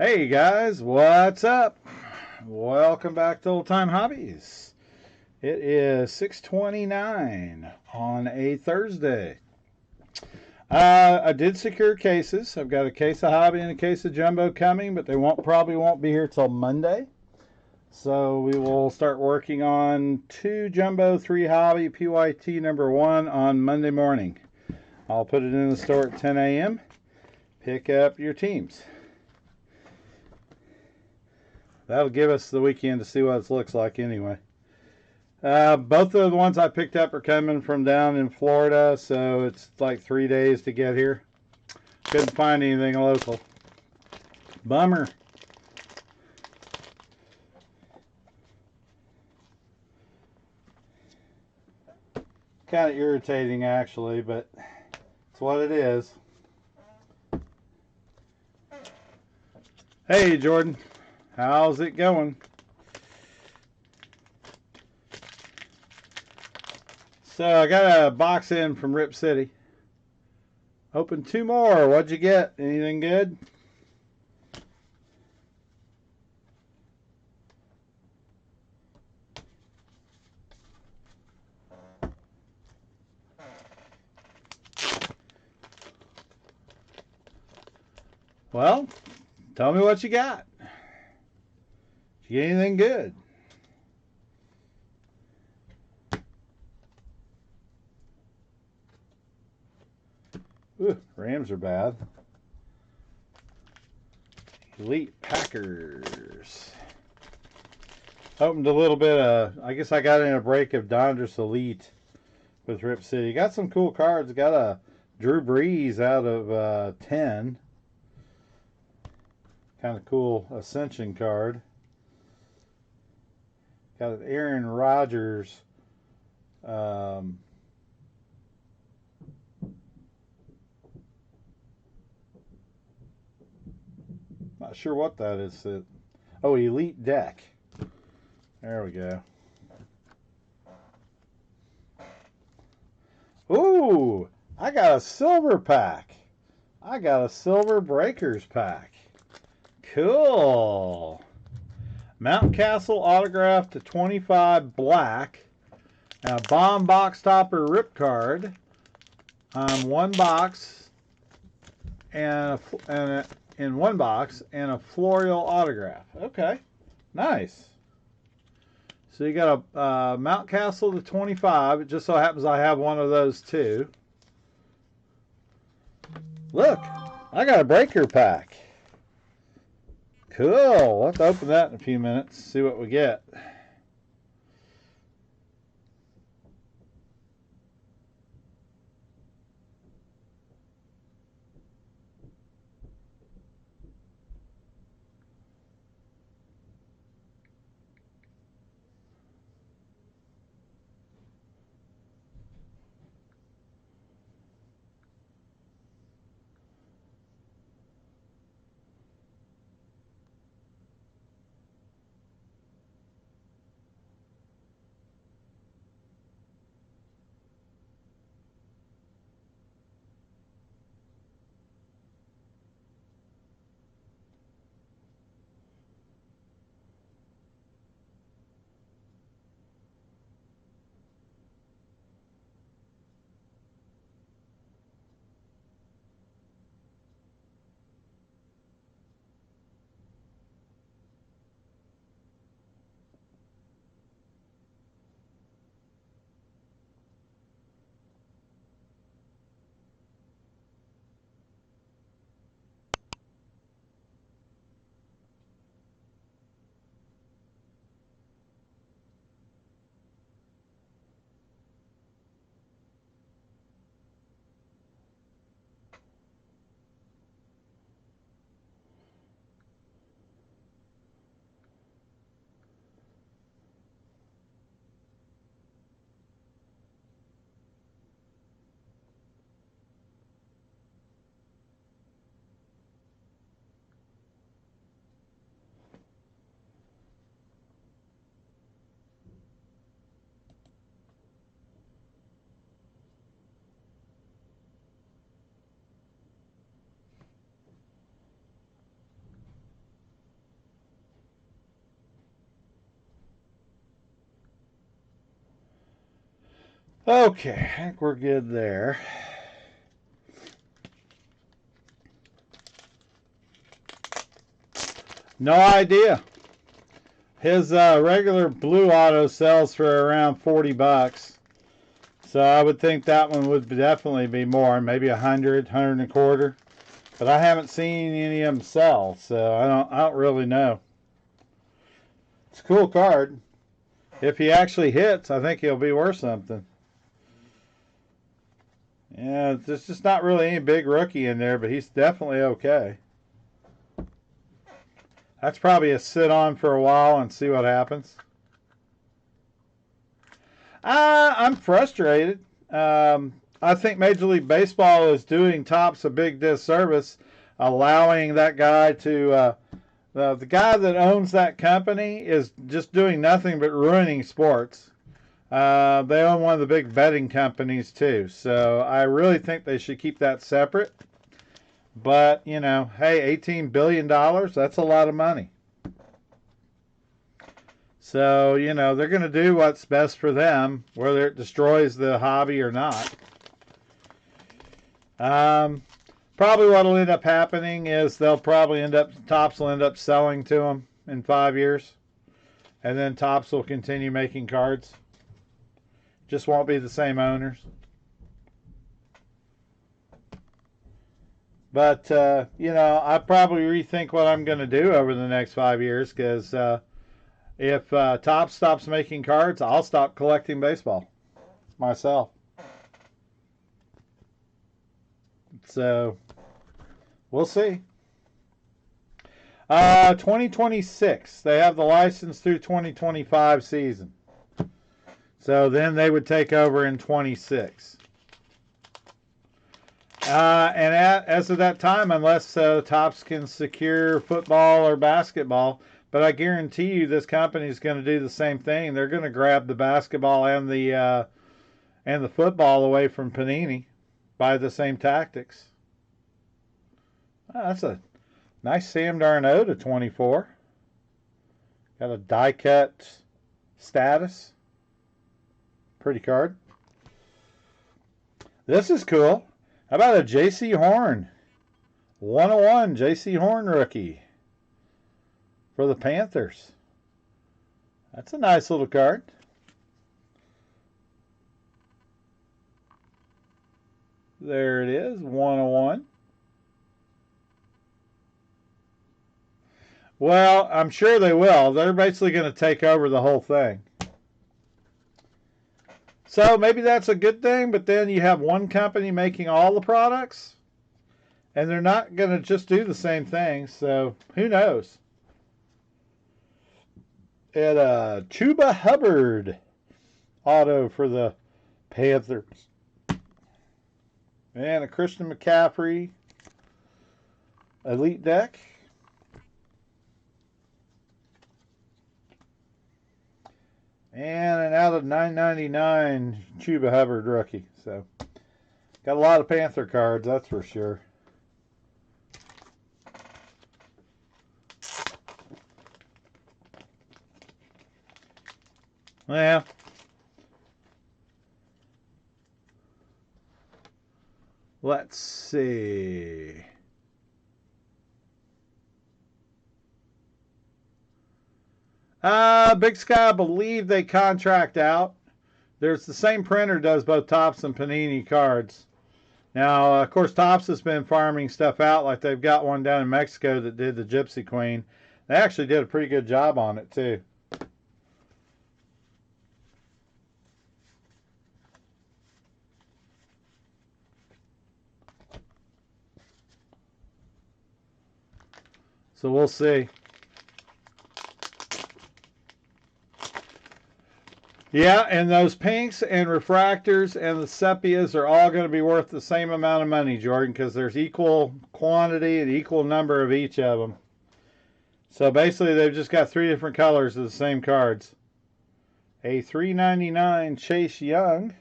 Hey guys, what's up? Welcome back to Old Time Hobbies. It is 6:29 on a Thursday. I did secure cases. I've got a case of hobby and a case of jumbo coming, but they probably won't be here till Monday. So we will start working on 2 jumbo, 3 hobby, PYT number 1 on Monday morning. I'll put it in the store at 10 a.m. Pick up your teams. That'll give us the weekend to see what it looks like anyway. Both of the ones I picked up are coming from down in Florida, so it's like 3 days to get here. Couldn't find anything local. Bummer. Kind of irritating actually, but it's what it is. Hey Jordan, how's it going? So I got a box in from Rip City. Opened 2 more. What'd you get? Anything good? Well, tell me what you got. Did you get anything good? Ooh, Rams are bad. Elite Packers. Opened a little bit of, I guess I got in a break of Dodgers Elite with Rip City. Got some cool cards. Got a Drew Brees out of 10. Kind of cool Ascension card. Got an Aaron Rodgers. Not sure what that is. Oh, Elite Deck. There we go. Ooh, I got a silver pack. I got a silver breakers pack. Cool. Mount Castle autograph to 25 black. And a bomb box topper rip card on 1 box in 1 box and a floral autograph. Okay, nice. So you got a Mount Castle to 25. It just so happens I have one of those too. Look, I got a breaker pack. Cool. We'll have to open that in a few minutes, see what we get. Okay, I think we're good there. No idea. His regular blue auto sells for around 40 bucks. So I would think that one would definitely be more, maybe 100, 100 and a quarter. But I haven't seen any of them sell, so I don't really know. It's a cool card. If he actually hits, I think he'll be worth something. Yeah, there's just not really any big rookie in there, but he's definitely okay. That's probably a sit on for a while and see what happens. I'm frustrated. I think Major League Baseball is doing Topps a big disservice, allowing that guy to. The guy that owns that company is just doing nothing but ruining sports. They own one of the big betting companies too, so I really think they should keep that separate. But, you know, hey, $18 billion, that's a lot of money. So, you know, they're going to do what's best for them, whether it destroys the hobby or not. Probably what will end up happening is Topps will end up selling to them in 5 years. And then Topps will continue making cards. Just won't be the same owners. But, you know, I probably rethink what I'm going to do over the next 5 years because if Topps stops making cards, I'll stop collecting baseball myself. So, we'll see. 2026. They have the license through 2025 season. So then they would take over in 26. As of that time, unless Topps can secure football or basketball, but I guarantee you this company is going to do the same thing. They're going to grab the basketball and the football away from Panini by the same tactics. Oh, that's a nice Sam Darnold to 24. Got a die cut status. Pretty card. This is cool. How about a J.C. Horn? 101 J.C. Horn rookie for the Panthers. That's a nice little card. There it is, 101. Well, I'm sure they will. They're basically going to take over the whole thing. So maybe that's a good thing, but then you have one company making all the products, and they're not going to just do the same thing, so who knows? And Chuba Hubbard auto for the Panthers. And a Christian McCaffrey Elite deck. And an out of 999 Chuba Hubbard rookie. So, got a lot of Panther cards, that's for sure. Well, let's see. Big Sky, I believe they contract out. There's the same printer does both Topps and Panini cards. Now, of course, Topps has been farming stuff out, like they've got one down in Mexico that did the Gypsy Queen. They actually did a pretty good job on it, too. So we'll see. Yeah, and those pinks and refractors and the sepias are all going to be worth the same amount of money, Jordan, because there's equal quantity and equal number of each of them. So basically, they've just got 3 different colors of the same cards. A $3.99 Chase Young.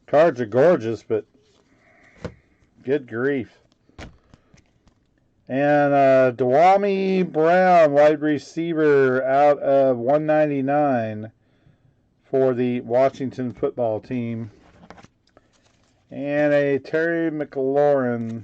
Cards are gorgeous, but good grief. And Dewami Brown, wide receiver, out of 199 for the Washington football team. And a Terry McLaurin.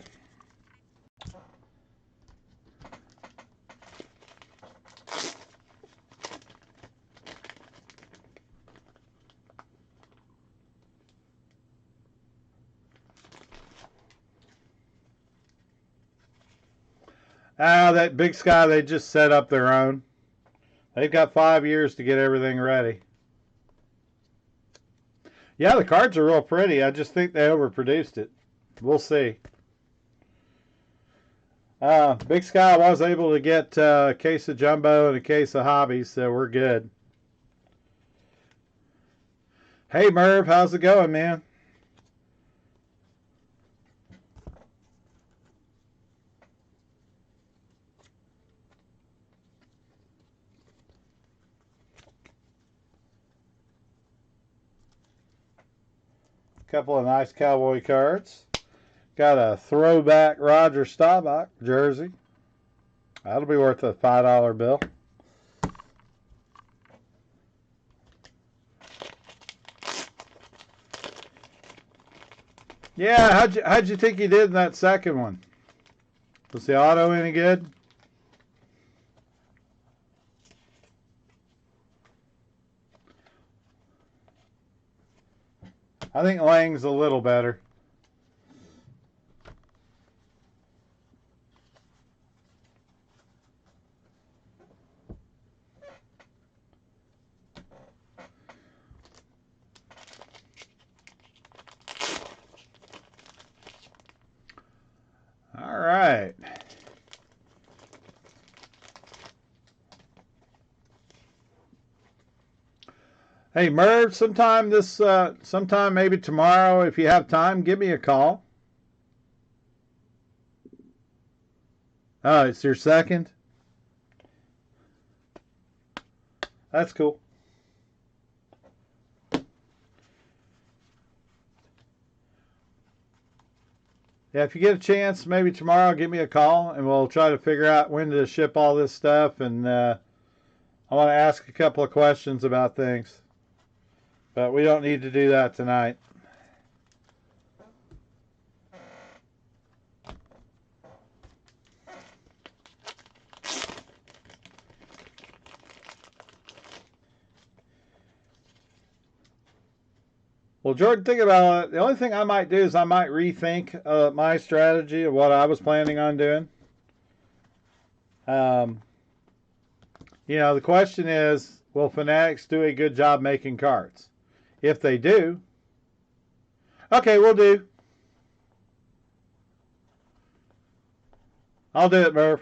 That Big Sky, they just set up their own. They've got 5 years to get everything ready. Yeah, the cards are real pretty. I just think they overproduced it. We'll see. Big Sky was able to get a case of jumbo and a case of hobbies, so we're good. Hey, Merv, how's it going, man? Couple of nice Cowboy cards. Got a throwback Roger Staubach jersey. That'll be worth a $5 bill. Yeah, how'd you think he did in that second one? Was the auto any good? I think Lang's a little better. All right. Hey, Merv, sometime maybe tomorrow, if you have time, give me a call. Oh, it's your second? That's cool. Yeah, if you get a chance, maybe tomorrow, give me a call, and we'll try to figure out when to ship all this stuff. And I want to ask a couple of questions about things. But we don't need to do that tonight. Well, Jordan, think about it. The only thing I might do is I might rethink my strategy of what I was planning on doing. The question is, will Fanatics do a good job making cards? If they do, okay, we'll do. I'll do it, Murph.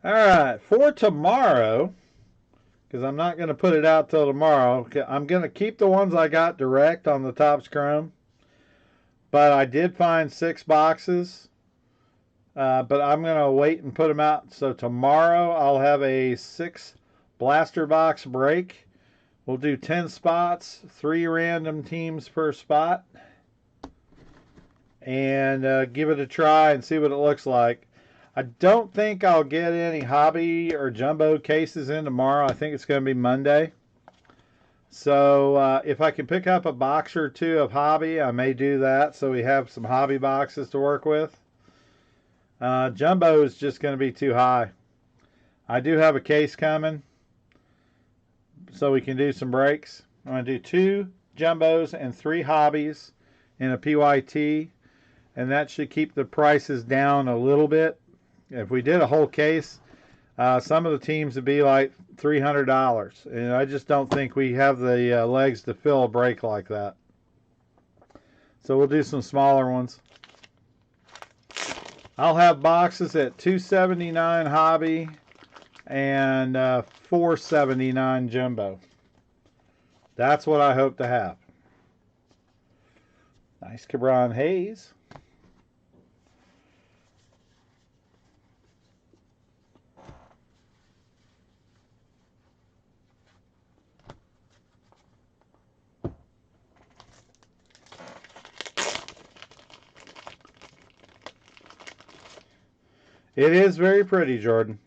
All right, for tomorrow, because I'm not going to put it out till tomorrow, I'm going to keep the ones I got direct on the Topps Chrome. But I did find 6 boxes, but I'm going to wait and put them out. So tomorrow I'll have a 6 blaster box break. We'll do 10 spots, 3 random teams per spot, and give it a try and see what it looks like. I don't think I'll get any hobby or jumbo cases in tomorrow. I think it's going to be Monday. So if I can pick up a box or two of hobby, I may do that. So we have some hobby boxes to work with. Jumbo is just going to be too high. I do have a case coming, so we can do some breaks. I'm going to do 2 jumbos and 3 hobbies in a PYT, and that should keep the prices down a little bit. If we did a whole case, some of the teams would be like $300, and I just don't think we have the legs to fill a break like that. So we'll do some smaller ones. I'll have boxes at $2.79 hobby and $4.79 jumbo. That's what I hope to have. Nice Cabron Hayes. It is very pretty, Jordan.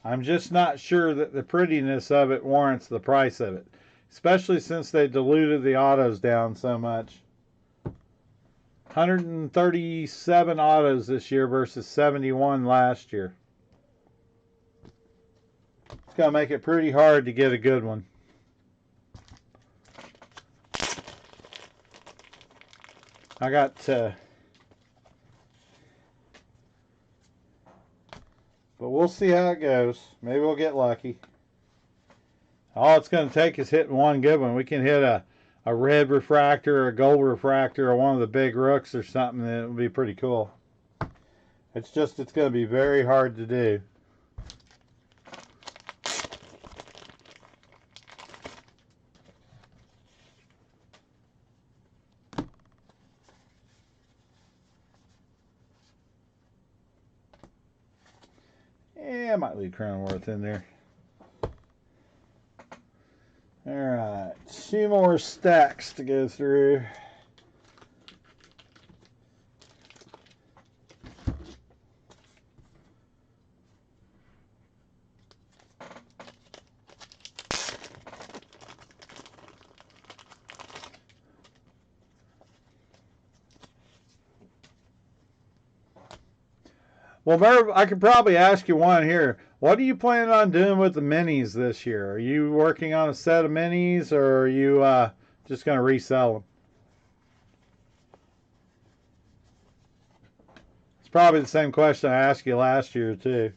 I'm just not sure that the prettiness of it warrants the price of it, especially since they diluted the autos down so much. 137 autos this year versus 71 last year. It's going to make it pretty hard to get a good one. I got but we'll see how it goes. Maybe we'll get lucky. All it's going to take is hitting one good one. We can hit a red refractor or a gold refractor or one of the big rooks or something, and it'll be pretty cool. It's going to be very hard to do. Yeah, I might leave Cronenworth in there. Alright, 2 more stacks to go through. Well, Merv, I could probably ask you one here. What are you planning on doing with the minis this year? Are you working on a set of minis, or are you just going to resell them? It's probably the same question I asked you last year, too.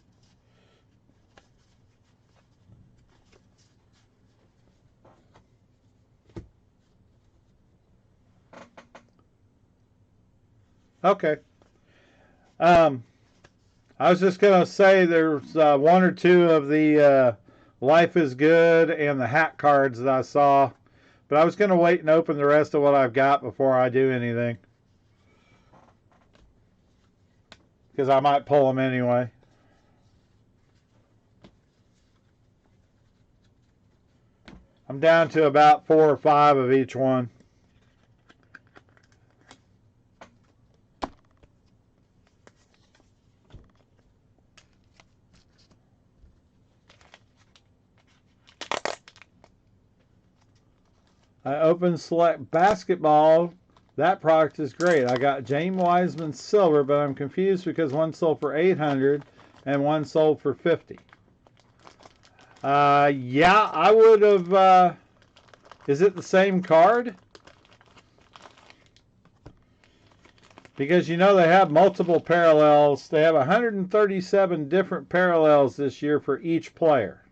Okay. I was just going to say there's 1 or 2 of the Life is Good and the hat cards that I saw. But I was going to wait and open the rest of what I've got before I do anything. Because I might pull them anyway. I'm down to about 4 or 5 of each one. I opened Select Basketball. That product is great. I got James Wiseman Silver, but I'm confused because one sold for $800 and one sold for $50. Yeah, I would have. Is it the same card? Because you know they have multiple parallels. They have 137 different parallels this year for each player.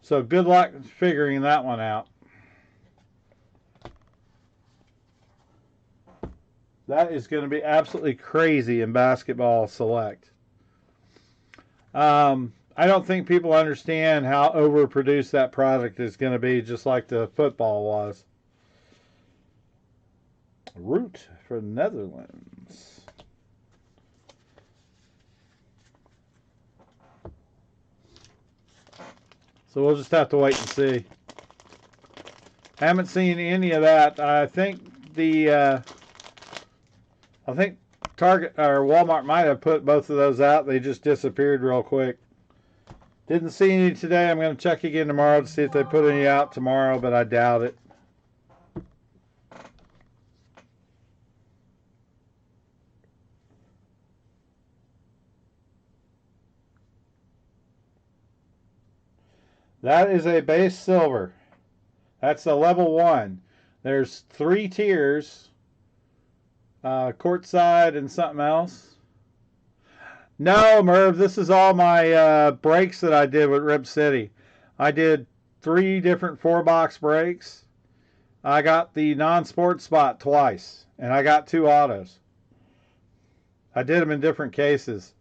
So good luck figuring that one out. That is going to be absolutely crazy in Basketball Select. I don't think people understand how overproduced that product is going to be, just like the football was. Root for Netherlands. So we'll just have to wait and see. Haven't seen any of that. I think Target or Walmart might have put both of those out. They just disappeared real quick. Didn't see any today. I'm going to check again tomorrow to see if they put any out tomorrow, but I doubt it. That is a base silver. That's a level 1. There's 3 tiers. Courtside and something else. No, Merv, this is all my breaks that I did with Rip City. I did 3 different 4-box breaks. I got the non-sports spot twice, and I got 2 autos. I did them in different cases.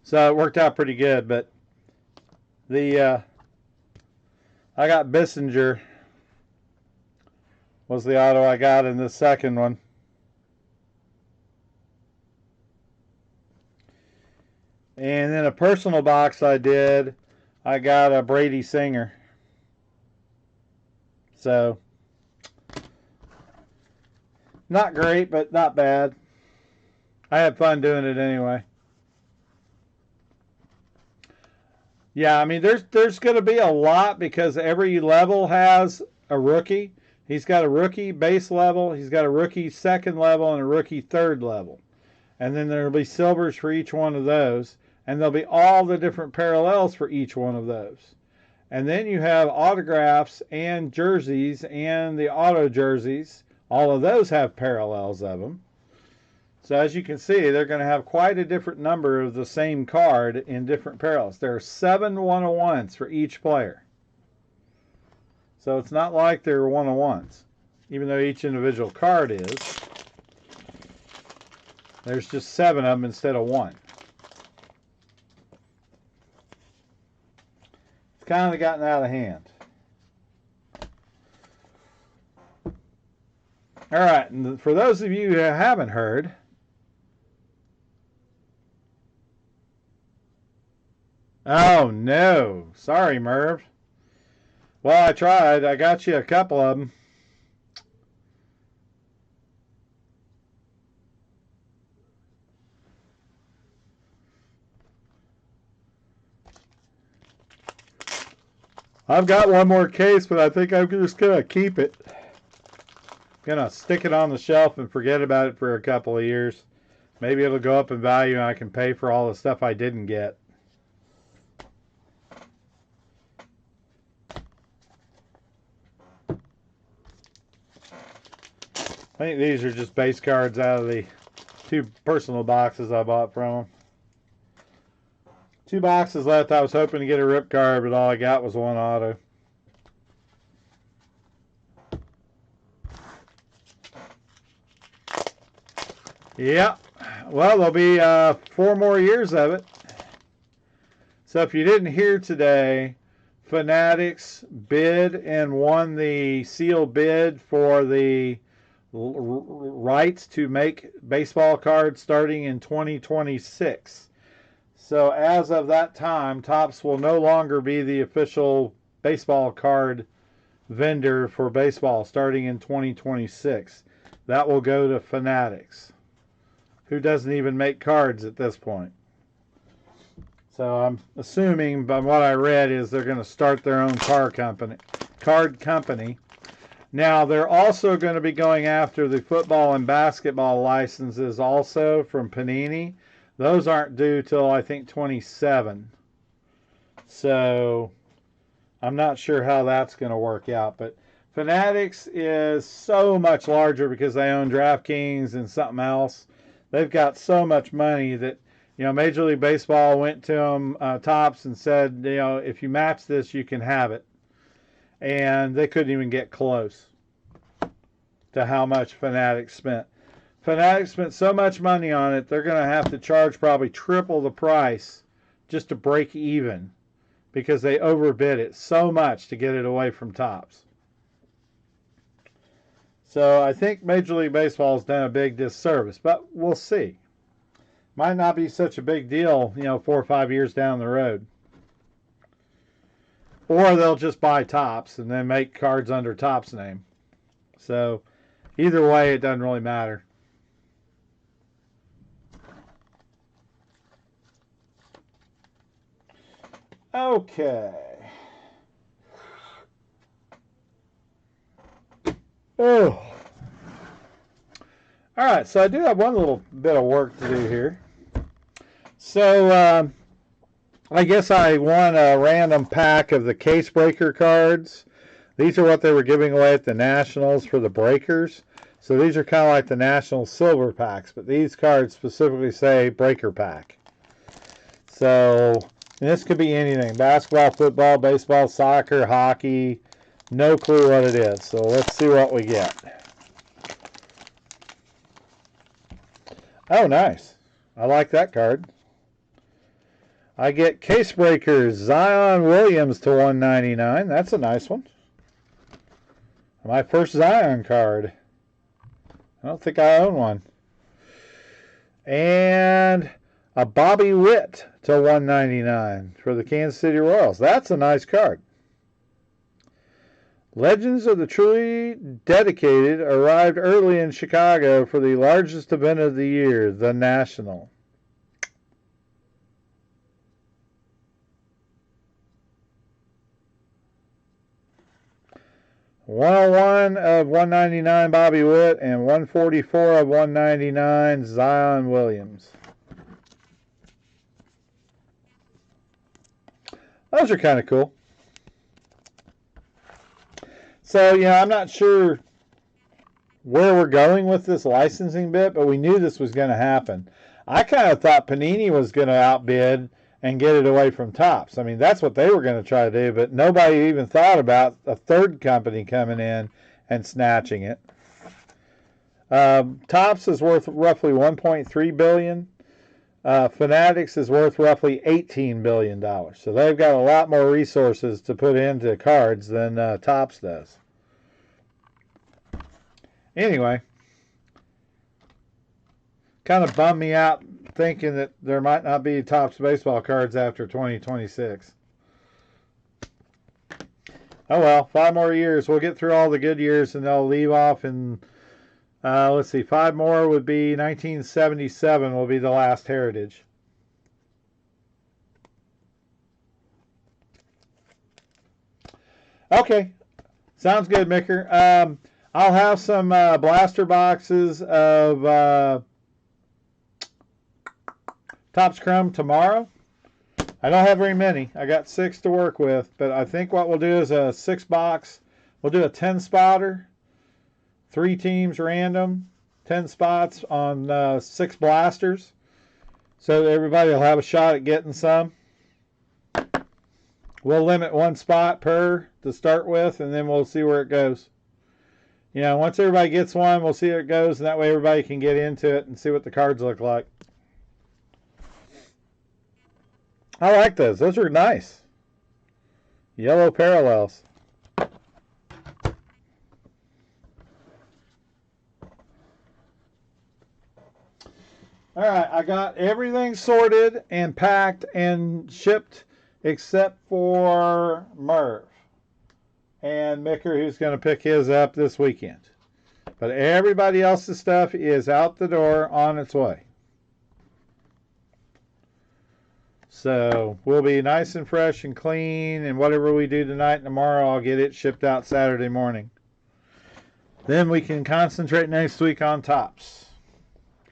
So it worked out pretty good, but I got Bissinger was the auto I got in the second one. And then a personal box I got a Brady Singer. So, not great, but not bad. I had fun doing it anyway. Yeah, I mean, there's going to be a lot because every level has a rookie. He's got a rookie base level, he's got a rookie second level, and a rookie third level. And then there will be silvers for each one of those. And there'll be all the different parallels for each one of those. And then you have autographs and jerseys and the auto jerseys. All of those have parallels of them. So as you can see, they're going to have quite a different number of the same card in different parallels. There are 7 101s for each player. So it's not like they're 101s. Even though each individual card is, there's just 7 of them instead of 1. It's kind of gotten out of hand. All right, and for those of you who haven't heard, oh no, sorry Merv. Well, I tried. I got you a couple of them. I've got one more case, but I think I'm just going to keep it. I'm going to stick it on the shelf and forget about it for a couple of years. Maybe it'll go up in value and I can pay for all the stuff I didn't get. I think these are just base cards out of the 2 personal boxes I bought from them. 2 boxes left. I was hoping to get a rip card, but all I got was 1 auto. Yeah. Well, there'll be 4 more years of it. So if you didn't hear today, Fanatics bid and won the sealed bid for the rights to make baseball cards starting in 2026. So as of that time, Topps will no longer be the official baseball card vendor for baseball starting in 2026. That will go to Fanatics, who doesn't even make cards at this point. So I'm assuming by what I read is they're going to start their own card company. Now they're also going to be going after the football and basketball licenses also from Panini. Those aren't due till I think 27. So I'm not sure how that's going to work out. But Fanatics is so much larger because they own DraftKings and something else. They've got so much money that, you know, Major League Baseball went to them, Topps, and said, you know, if you match this, you can have it. And they couldn't even get close to how much Fanatics spent. Fanatics spent so much money on it, they're going to have to charge probably triple the price just to break even because they overbid it so much to get it away from Topps. So I think Major League Baseball has done a big disservice, but we'll see. Might not be such a big deal, you know, 4 or 5 years down the road. Or they'll just buy Topps and then make cards under Topps' name. So either way, it doesn't really matter. Okay. Oh. All right, so I do have one little bit of work to do here. So I guess I won a random pack of the case breaker cards. These are what they were giving away at the Nationals for the breakers. So these are kind of like the National silver packs, but these cards specifically say breaker pack. So And this could be anything. Basketball, football, baseball, soccer, hockey. No clue what it is. So let's see what we get. Oh, nice. I like that card. I get Case Breakers, Zion Williams to 199. That's a nice one. My first Zion card. I don't think I own one. And a Bobby Witt to 199 for the Kansas City Royals. That's a nice card. Legends of the Truly Dedicated arrived early in Chicago for the largest event of the year, the National. $101 of 199 Bobby Witt and $144 of 199 Zion Williams. Those are kind of cool. So, I'm not sure where we're going with this licensing bit, but we knew this was going to happen. I kind of thought Panini was going to outbid and get it away from Topps. I mean, that's what they were going to try to do, but nobody even thought about a third company coming in and snatching it. Topps is worth roughly $1.3 billion. Fanatics is worth roughly $18 billion. So they've got a lot more resources to put into cards than Topps does. Anyway, kind of bummed me out thinking that there might not be Topps baseball cards after 2026. Oh well, 5 more years. We'll get through all the good years and they'll leave off in, let's see, 5 more would be 1977 will be the last Heritage. Okay, sounds good, Micker. I'll have some blaster boxes of Topps Chrome tomorrow. I don't have very many. I got 6 to work with, but I think what we'll do is a 6 box. We'll do a 10 spotter, 3 teams random, 10 spots on 6 blasters. So everybody will have a shot at getting some. We'll limit 1 spot per to start with, and then we'll see where it goes. Once everybody gets one, we'll see how it goes, and that way everybody can get into it and see what the cards look like. I like those. Those are nice. Yellow parallels. All right, I got everything sorted and packed and shipped except for Merv and Micker, who's going to pick his up this weekend. But everybody else's stuff is out the door on its way. So we'll be nice and fresh and clean, and whatever we do tonight and tomorrow, I'll get it shipped out Saturday morning. Then we can concentrate next week on Topps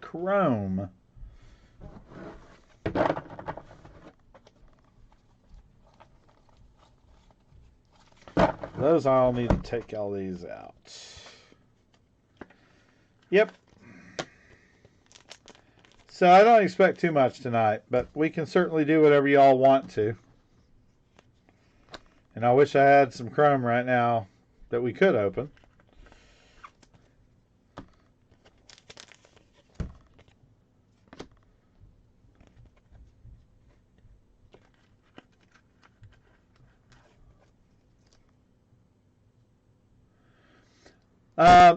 Chrome. Those I'll need to take all these out. Yep. So I don't expect too much tonight, but we can certainly do whatever y'all want to. And I wish I had some Chrome right now that we could open.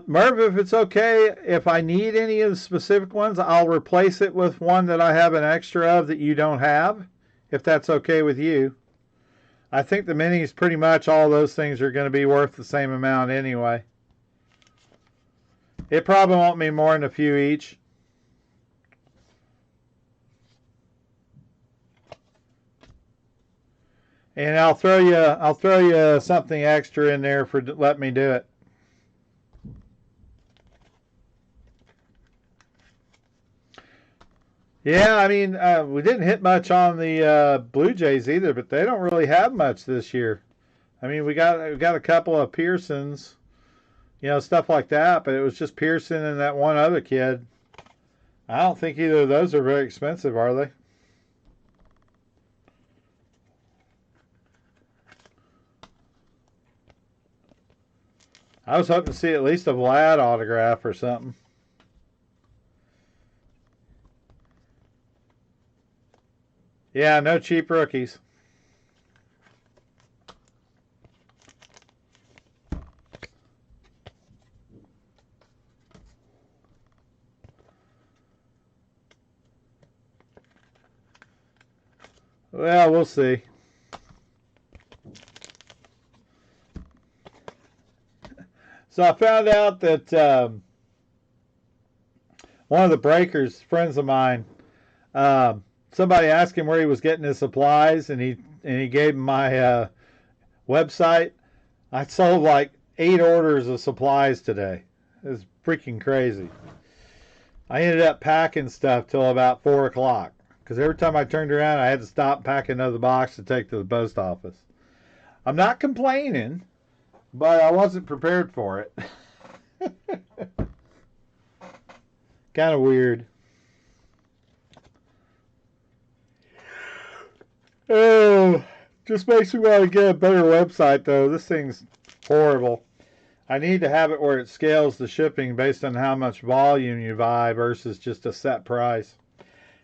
Merv, if it's okay, if I need any of the specific ones, I'll replace it with one that I have an extra of that you don't have, if that's okay with you. I think the minis, pretty much all those things are going to be worth the same amount anyway. It probably won't be more than a few each. And I'll throw you something extra in there for let me do it. Yeah, I mean, we didn't hit much on the Blue Jays either, but they don't really have much this year. I mean, we got a couple of Pearsons, stuff like that, but it was just Pearson and that one other kid. I don't think either of those are very expensive, are they? I was hoping to see at least a Vlad autograph or something. Yeah, no cheap rookies. Well, we'll see. So I found out that one of the breakers, friends of mine, somebody asked him where he was getting his supplies, and he gave him my website. I sold like 8 orders of supplies today. It was freaking crazy. I ended up packing stuff till about 4 o'clock because every time I turned around, I had to stop, pack another box to take to the post office. I'm not complaining, but I wasn't prepared for it. Kind of weird. Oh, just makes me want to get a better website, though. This thing's horrible. I need to have it where it scales the shipping based on how much volume you buy versus just a set price.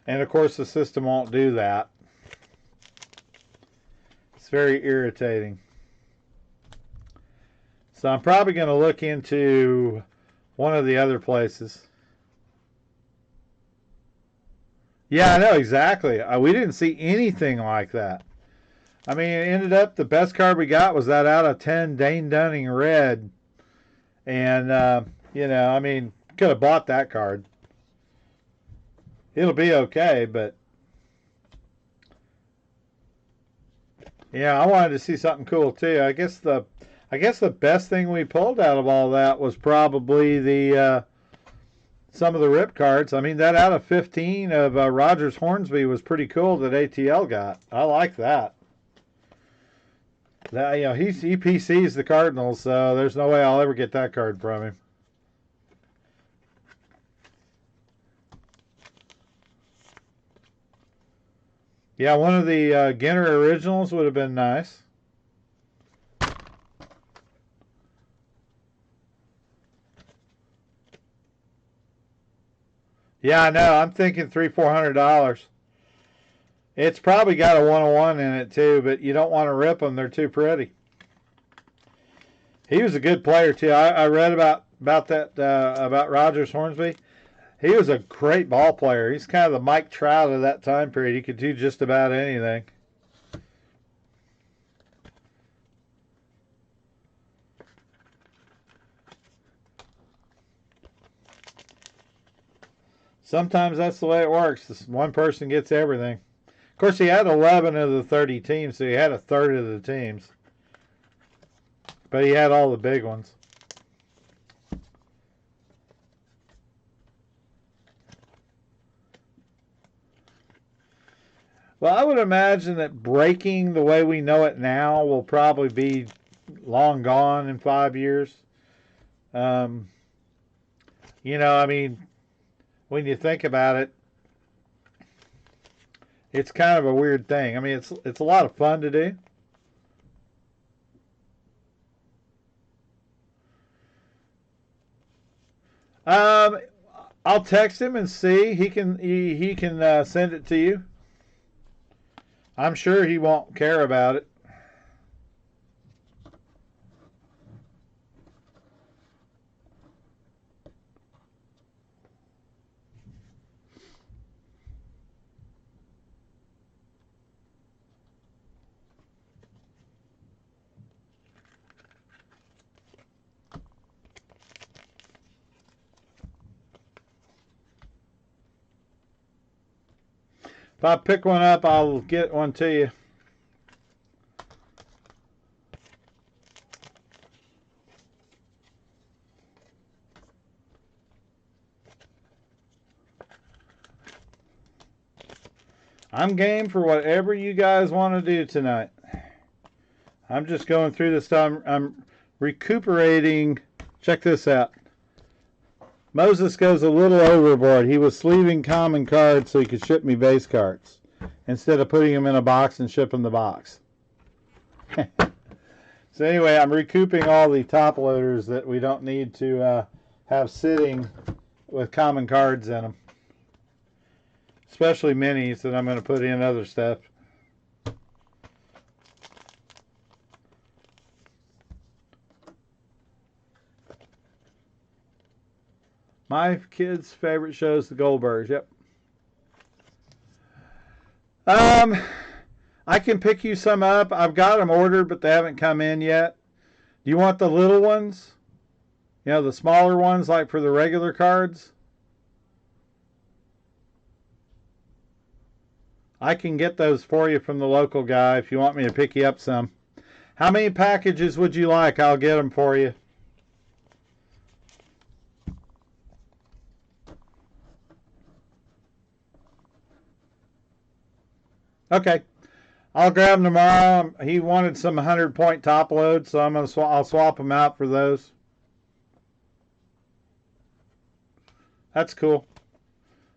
And of course, the system won't do that. It's very irritating. So I'm probably going to look into one of the other places. Yeah, I know, exactly. We didn't see anything like that. I mean, it ended up the best card we got was that out of 10 Dane Dunning red. And, I mean, could have bought that card. It'll be okay, but yeah, I wanted to see something cool too. I guess the best thing we pulled out of all that was probably the some of the rip cards. I mean, that out of 15 of Rogers Hornsby was pretty cool that ATL got. I like that. That he PCs the Cardinals, so there's no way I'll ever get that card from him. Yeah, one of the Ginner originals would have been nice. Yeah, I know. I'm thinking $300-400. It's probably got a 101 in it too, but you don't want to rip them. They're too pretty. He was a good player too. I read about that about Rogers Hornsby. He was a great ball player. He's kind of the Mike Trout of that time period. He could do just about anything. Sometimes that's the way it works. This one person gets everything. Of course, he had 11 of the 30 teams, so he had a third of the teams. But he had all the big ones. Well, I would imagine that breaking the way we know it now will probably be long gone in 5 years. I mean, when you think about it, it's kind of a weird thing. I mean, it's a lot of fun to do. I'll text him and see. He can send it to you. I'm sure he won't care about it. If I pick one up, I'll get one to you. I'm game for whatever you guys want to do tonight. I'm just going through this time. I'm recuperating. Check this out. Moses goes a little overboard. He was sleeving common cards so he could ship me base cards instead of putting them in a box and shipping the box. So anyway, I'm recouping all the top loaders that we don't need to have sitting with common cards in them. Especially minis that I'm going to put in other stuff. My kids' favorite show is the Goldbergs. Yep. I can pick you some up. I've got them ordered, but they haven't come in yet. Do you want the little ones? You know, the smaller ones, like for the regular cards? I can get those for you from the local guy if you want me to pick you up some. How many packages would you like? I'll get them for you. Okay. I'll grab them tomorrow. He wanted some 100-point top loads, so I'll swap them out for those. That's cool.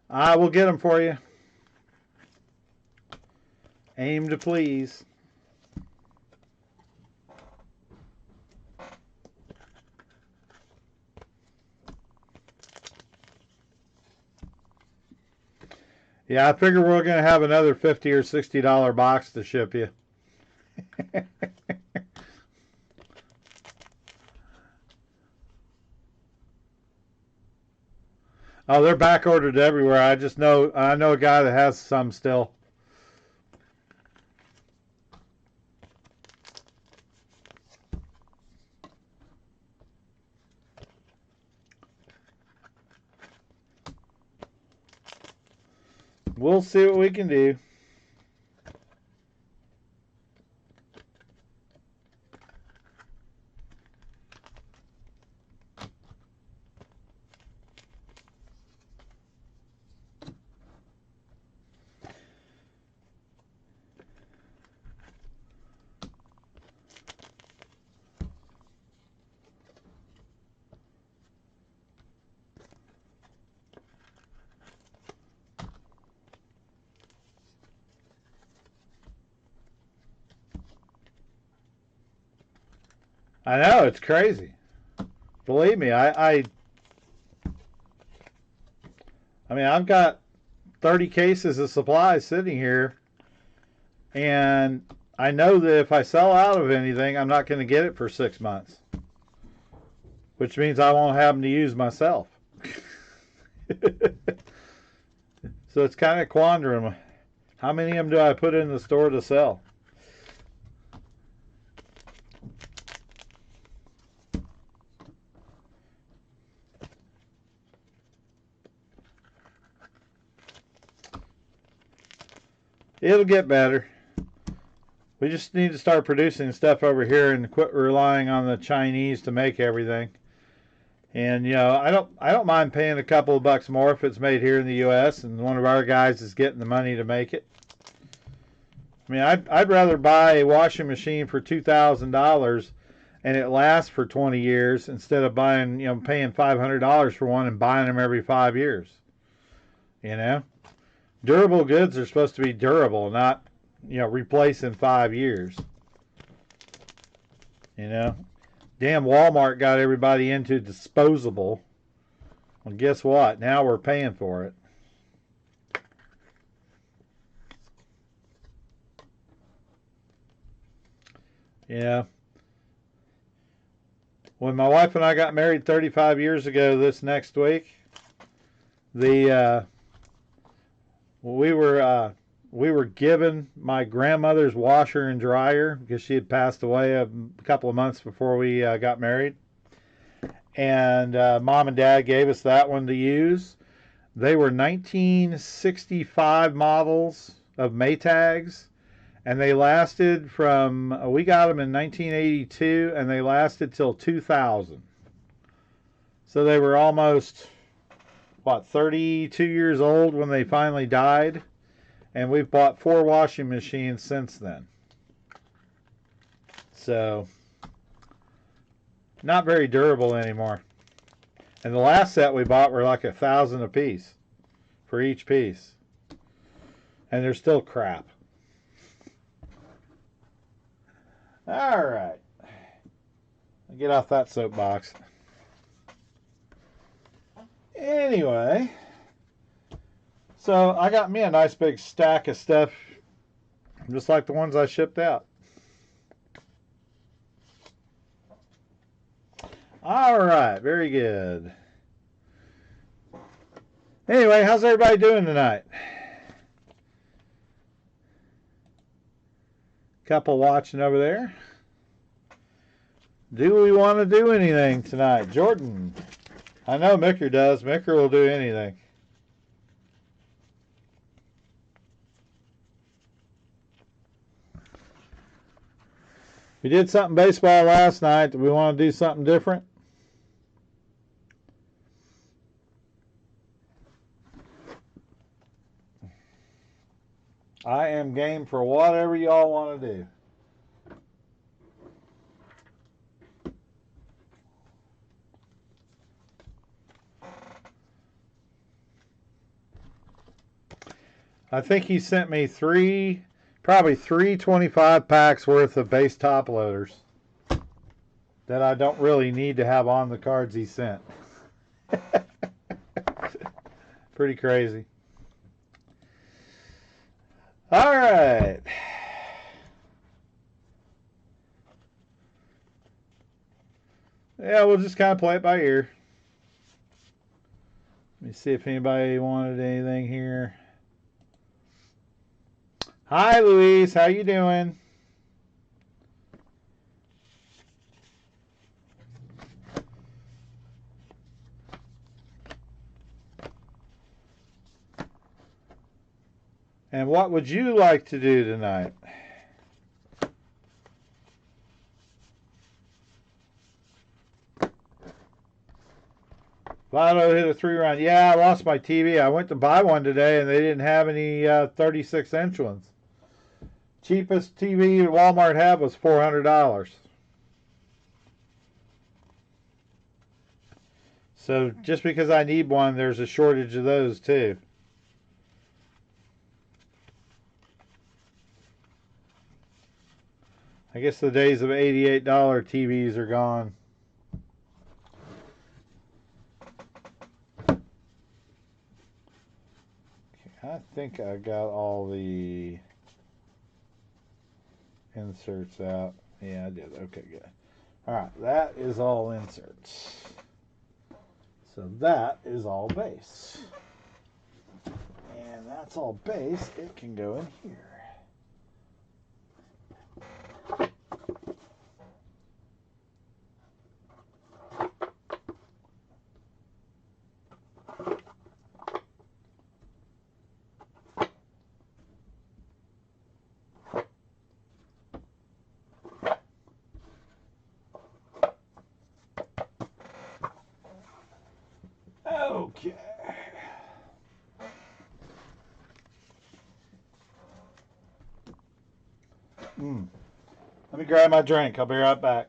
I will get them for you. Aim to please. Yeah, I figure we're going to have another $50 or $60 box to ship you. Oh, they're back ordered everywhere. I know a guy that has some still. We'll see what we can do. I know, it's crazy. Believe me, I mean, I've got 30 cases of supplies sitting here, and I know that if I sell out of anything, I'm not going to get it for 6 months, which means I won't have them to use myself. So it's kind of a quandrum. How many of them do I put in the store to sell? It'll get better. We just need to start producing stuff over here and quit relying on the Chinese to make everything. And you know, I don't mind paying a couple of bucks more if it's made here in the U.S. and one of our guys is getting the money to make it. I mean, I'd rather buy a washing machine for $2,000 and it lasts for 20 years instead of paying $500 for one and buying them every 5 years. You know, durable goods are supposed to be durable, not replace in 5 years. You know, damn Walmart got everybody into disposable. Well, guess what? Now we're paying for it. Yeah. When my wife and I got married 35 years ago this next week, the we were given my grandmother's washer and dryer because she had passed away a couple of months before we got married. And mom and dad gave us that one to use. They were 1965 models of Maytags, and they lasted we got them in 1982, and they lasted till 2000. So they were almost, 32 years old when they finally died. And we've bought 4 washing machines since then. So, not very durable anymore. And the last set we bought were like $1,000 a piece for each piece. And they're still crap. All right. Get off that soapbox. Anyway, so I got me a nice big stack of stuff, just like the ones I shipped out. All right, very good. Anyway, how's everybody doing tonight? Couple watching over there. Do we want to do anything tonight? Jordan. I know Micker does. Micker will do anything. We did something baseball last night. Do we want to do something different? I am game for whatever y'all want to do. I think he sent me probably three 25 packs worth of base top loaders that I don't really need to have on the cards he sent. Pretty crazy. All right. Yeah, we'll just kind of play it by ear. Let me see if anybody wanted anything here. Hi, Louise. How you doing? And what would you like to do tonight? Votto hit a 3-run. Yeah, I lost my TV. I went to buy one today, and they didn't have any 36-inch ones. Cheapest TV Walmart had was $400. So just because I need one, there's a shortage of those too. I guess the days of $88 TVs are gone. Okay, I think I got all the inserts out. Yeah, I did. Okay, good. All right, that is all inserts. So that is all base. And that's all base. It can go in here. Okay. Let me grab my drink. I'll be right back.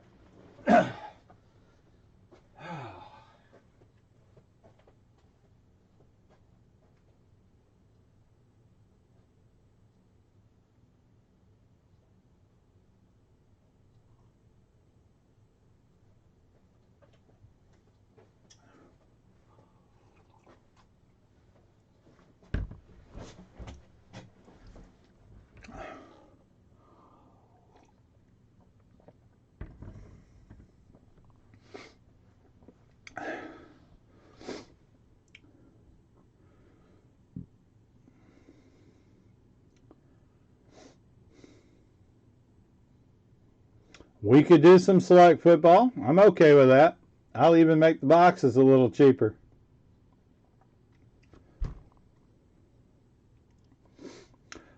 We could do some select football. I'm okay with that. I'll even make the boxes a little cheaper.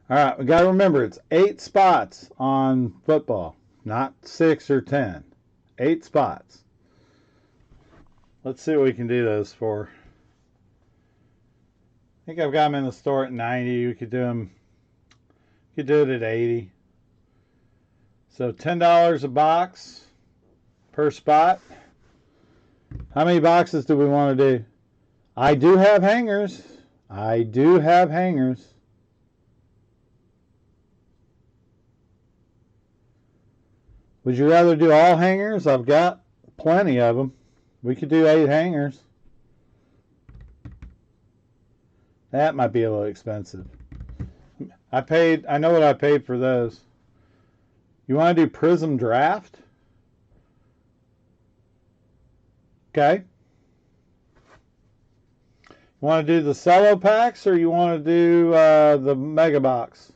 All right, we got to remember it's 8 spots on football, not 6 or 10. 8 spots. Let's see what we can do those for. I think I've got them in the store at 90. We could do them. Could do it at 80. So $10 a box per spot. How many boxes do we want to do? I do have hangers. I do have hangers. Would you rather do all hangers? I've got plenty of them. We could do 8 hangers. That might be a little expensive. I know what I paid for those. You want to do Prism Draft? Okay. You want to do the Cello packs or you want to do the Mega Box?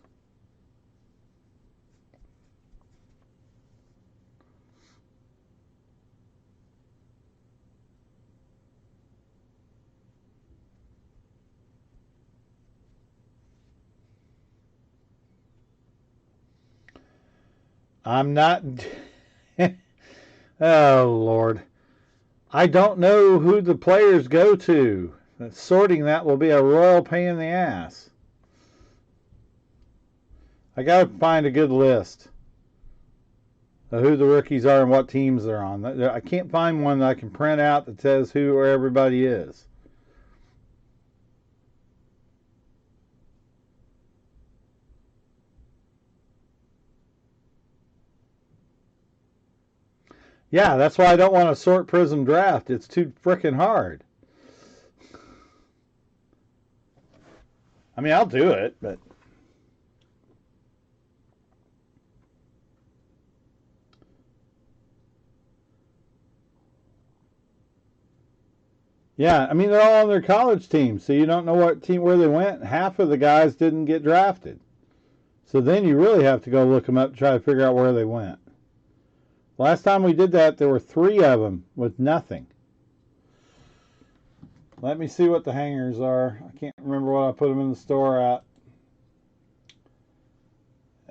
I'm not... Oh, Lord. I don't know who the players go to. Sorting that will be a royal pain in the ass. I got to find a good list of who the rookies are and what teams they're on. I can't find one that I can print out that says who everybody is. Yeah, that's why I don't want to sort Prism Draft. It's too frickin' hard. I mean, I'll do it, but... Yeah, I mean, they're all on their college teams, so you don't know what team where they went. Half of the guys didn't get drafted. So then you really have to go look them up to try to figure out where they went. Last time we did that, there were 3 of them with nothing. Let me see what the hangers are. I can't remember what I put them in the store at.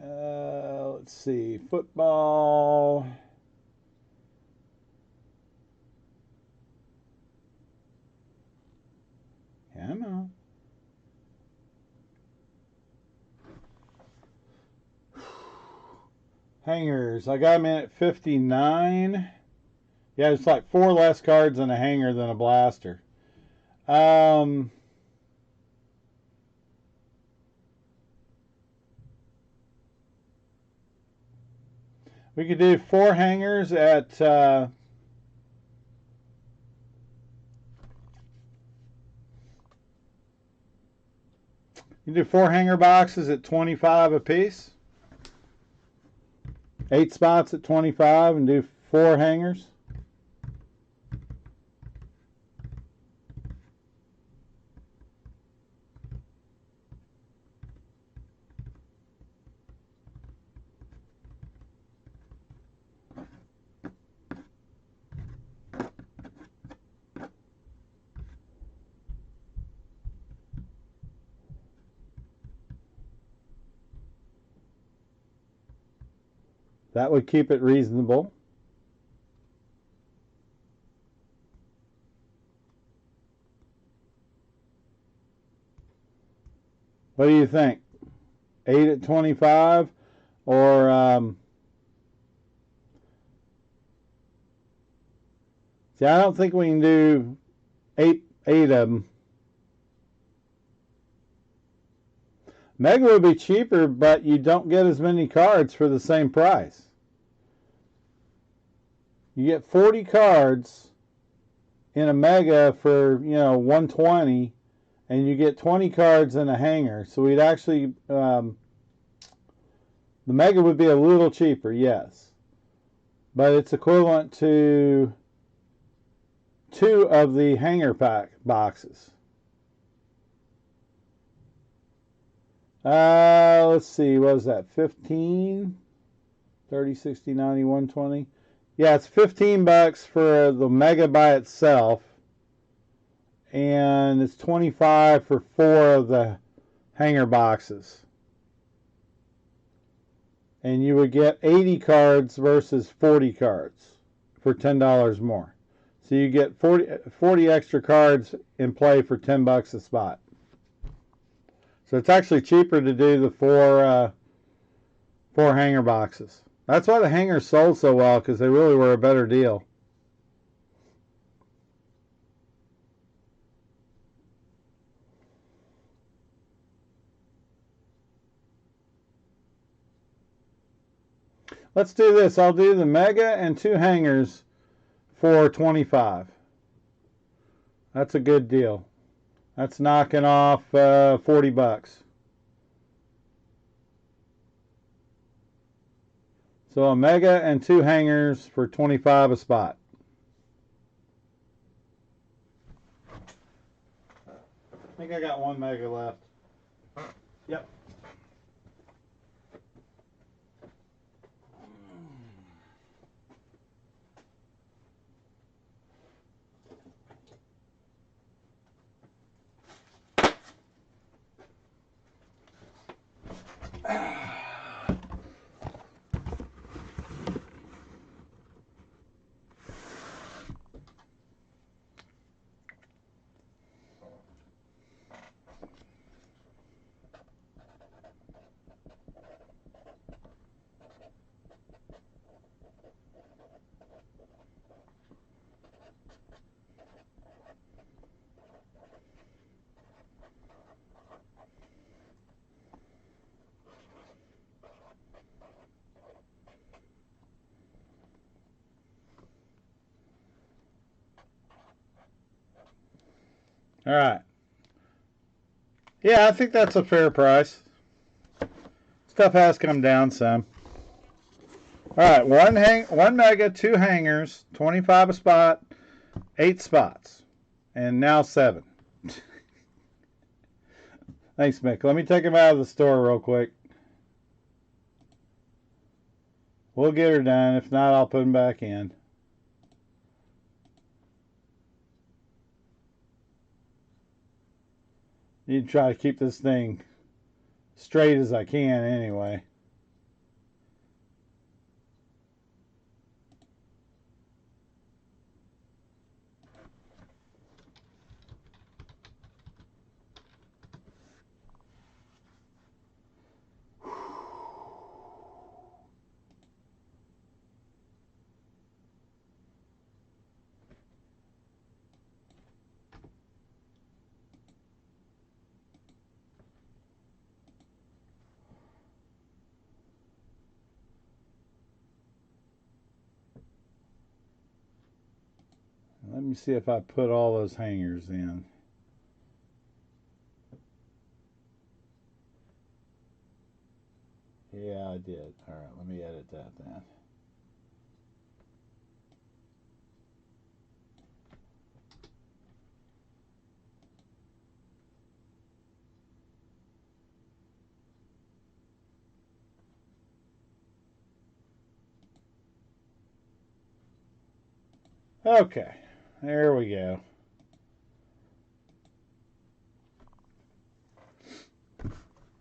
Let's see. Football. Come on. Hangers. I got them in at 59. Yeah, it's like 4 less cards in a hanger than a blaster. We could do 4 hangers at... you do 4 hanger boxes at 25 a piece. 8 spots at 25 and do 4 hangers. That would keep it reasonable. What do you think? 8 at 25 or see, I don't think we can do 8 of them. Mega would be cheaper, but you don't get as many cards for the same price. You get 40 cards in a Mega for, you know, 120, and you get 20 cards in a hanger. So we'd actually, the Mega would be a little cheaper, yes. But it's equivalent to 2 of the hanger pack boxes. Let's see, what was that? 15, 30, 60, 90, 120. Yeah, it's $15 for the Mega by itself, and it's $25 for 4 of the hanger boxes. And you would get 80 cards versus 40 cards for $10 more. So you get 40 extra cards in play for $10 a spot. So it's actually cheaper to do the 4 hanger boxes. That's why the hangers sold so well, because they really were a better deal. Let's do this. I'll do the Mega and 2 hangers for 25. That's a good deal. That's knocking off 40 bucks. So a mega and 2 hangers for 25 a spot. I think I got 1 mega left. Yep. All right. Yeah, I think that's a fair price. Stuff has come down some. All right, one mega, 2 hangers, 25 a spot, 8 spots, and now 7. Thanks, Mick. Let me take him out of the store real quick. We'll get her done. If not, I'll put him back in. Need to try to keep this thing straight as I can anyway. Let me see if I put all those hangers in. Yeah, I did. All right, let me edit that then. Okay, there we go.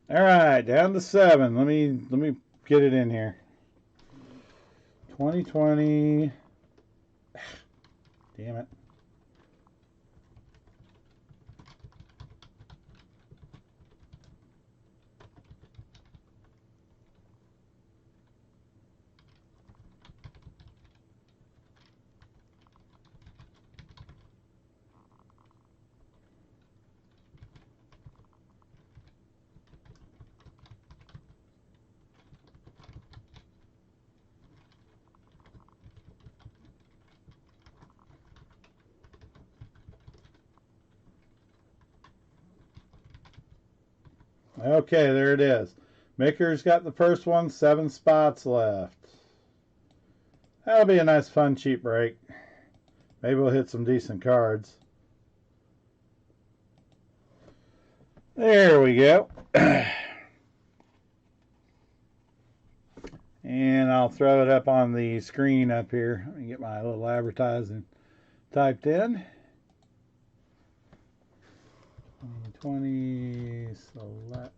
All right, down to 7. Let me get it in here. 2020. Damn it. Okay, there it is. Maker's got the first one, 7 spots left. That'll be a nice, fun, cheap break. Maybe we'll hit some decent cards. There we go. And I'll throw it up on the screen up here. Let me get my little advertising typed in. 20 select.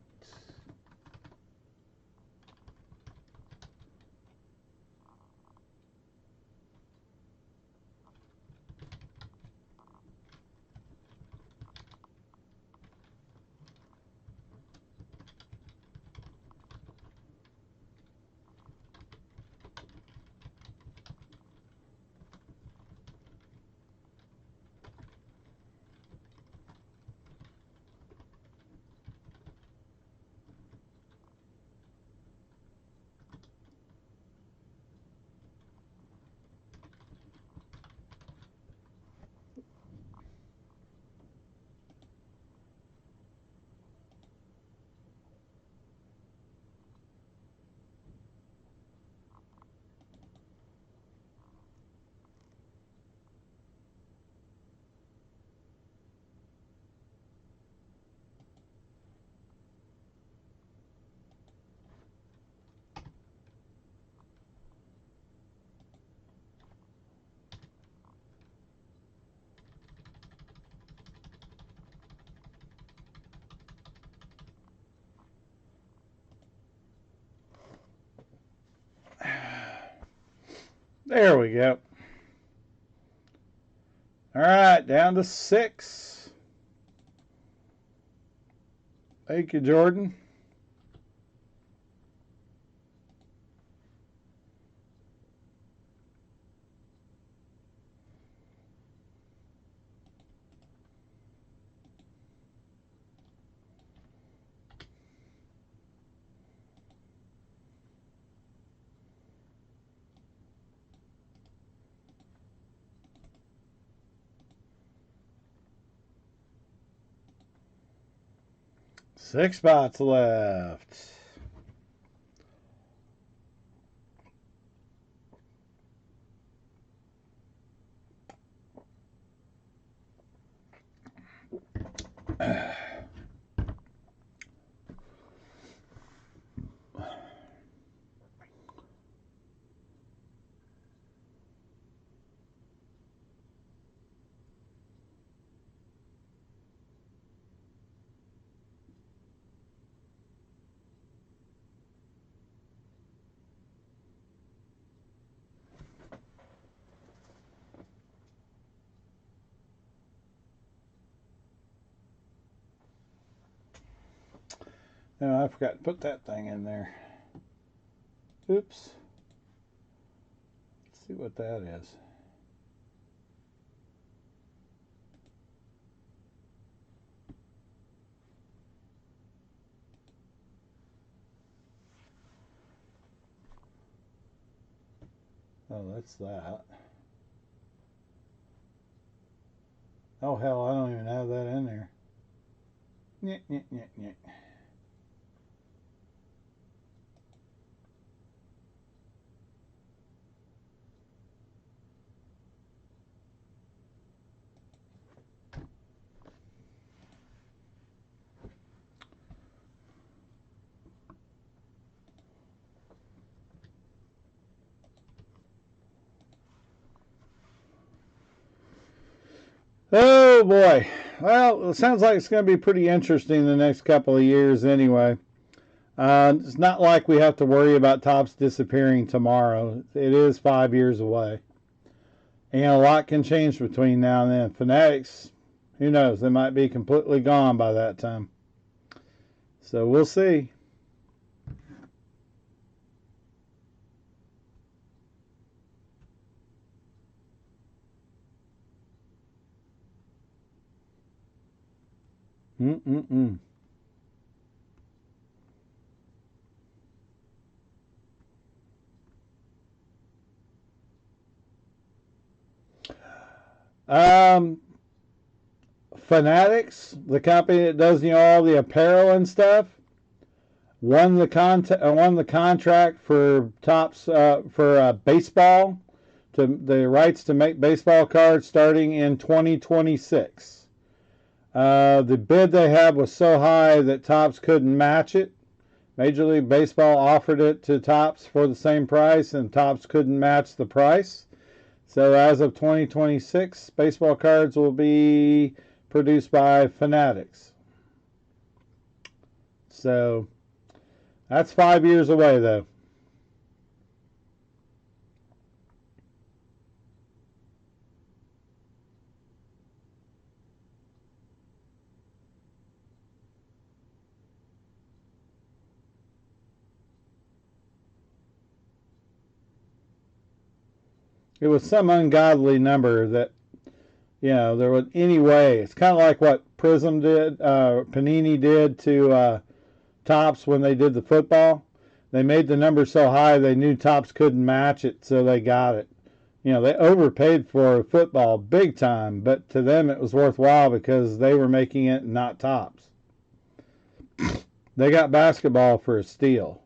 There we go. All right, down to 6. Thank you, Jordan. Six spots left. No, I forgot to put that thing in there. Oops. Let's see what that is. Oh, that's that. Oh, hell, I don't even have that in there. Nyeh, nyeh, nyeh, nyeh. Oh, boy. Well, it sounds like it's going to be pretty interesting the next couple of years anyway. It's not like we have to worry about Topps disappearing tomorrow. It is 5 years away. And a lot can change between now and then. Fanatics, who knows? They might be completely gone by that time. So we'll see. Mm-mm-mm. Um, Fanatics, the company that does all the apparel and stuff, won the contract for Topps for baseball, to the rights to make baseball cards starting in 2026. The bid they had was so high that Topps couldn't match it. Major League Baseball offered it to Topps for the same price, and Topps couldn't match the price. So as of 2026, baseball cards will be produced by Fanatics. So that's 5 years away, though. It was some ungodly number that, there was any way. It's kind of like what Prism did, Panini did to Topps when they did the football. They made the number so high they knew Topps couldn't match it, so they got it. They overpaid for football big time, but to them it was worthwhile because they were making it, not Topps. They got basketball for a steal.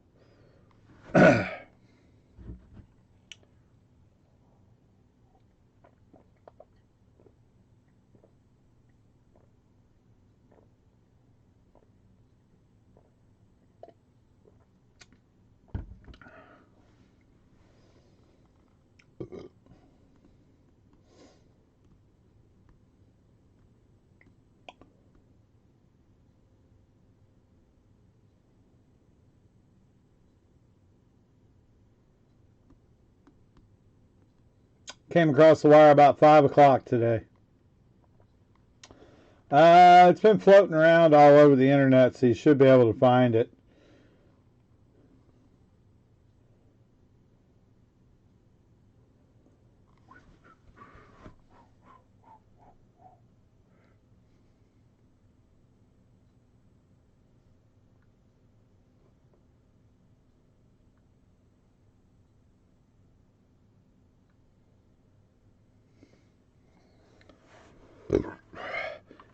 Came across the wire about 5 o'clock today. It's been floating around all over the internet, so you should be able to find it.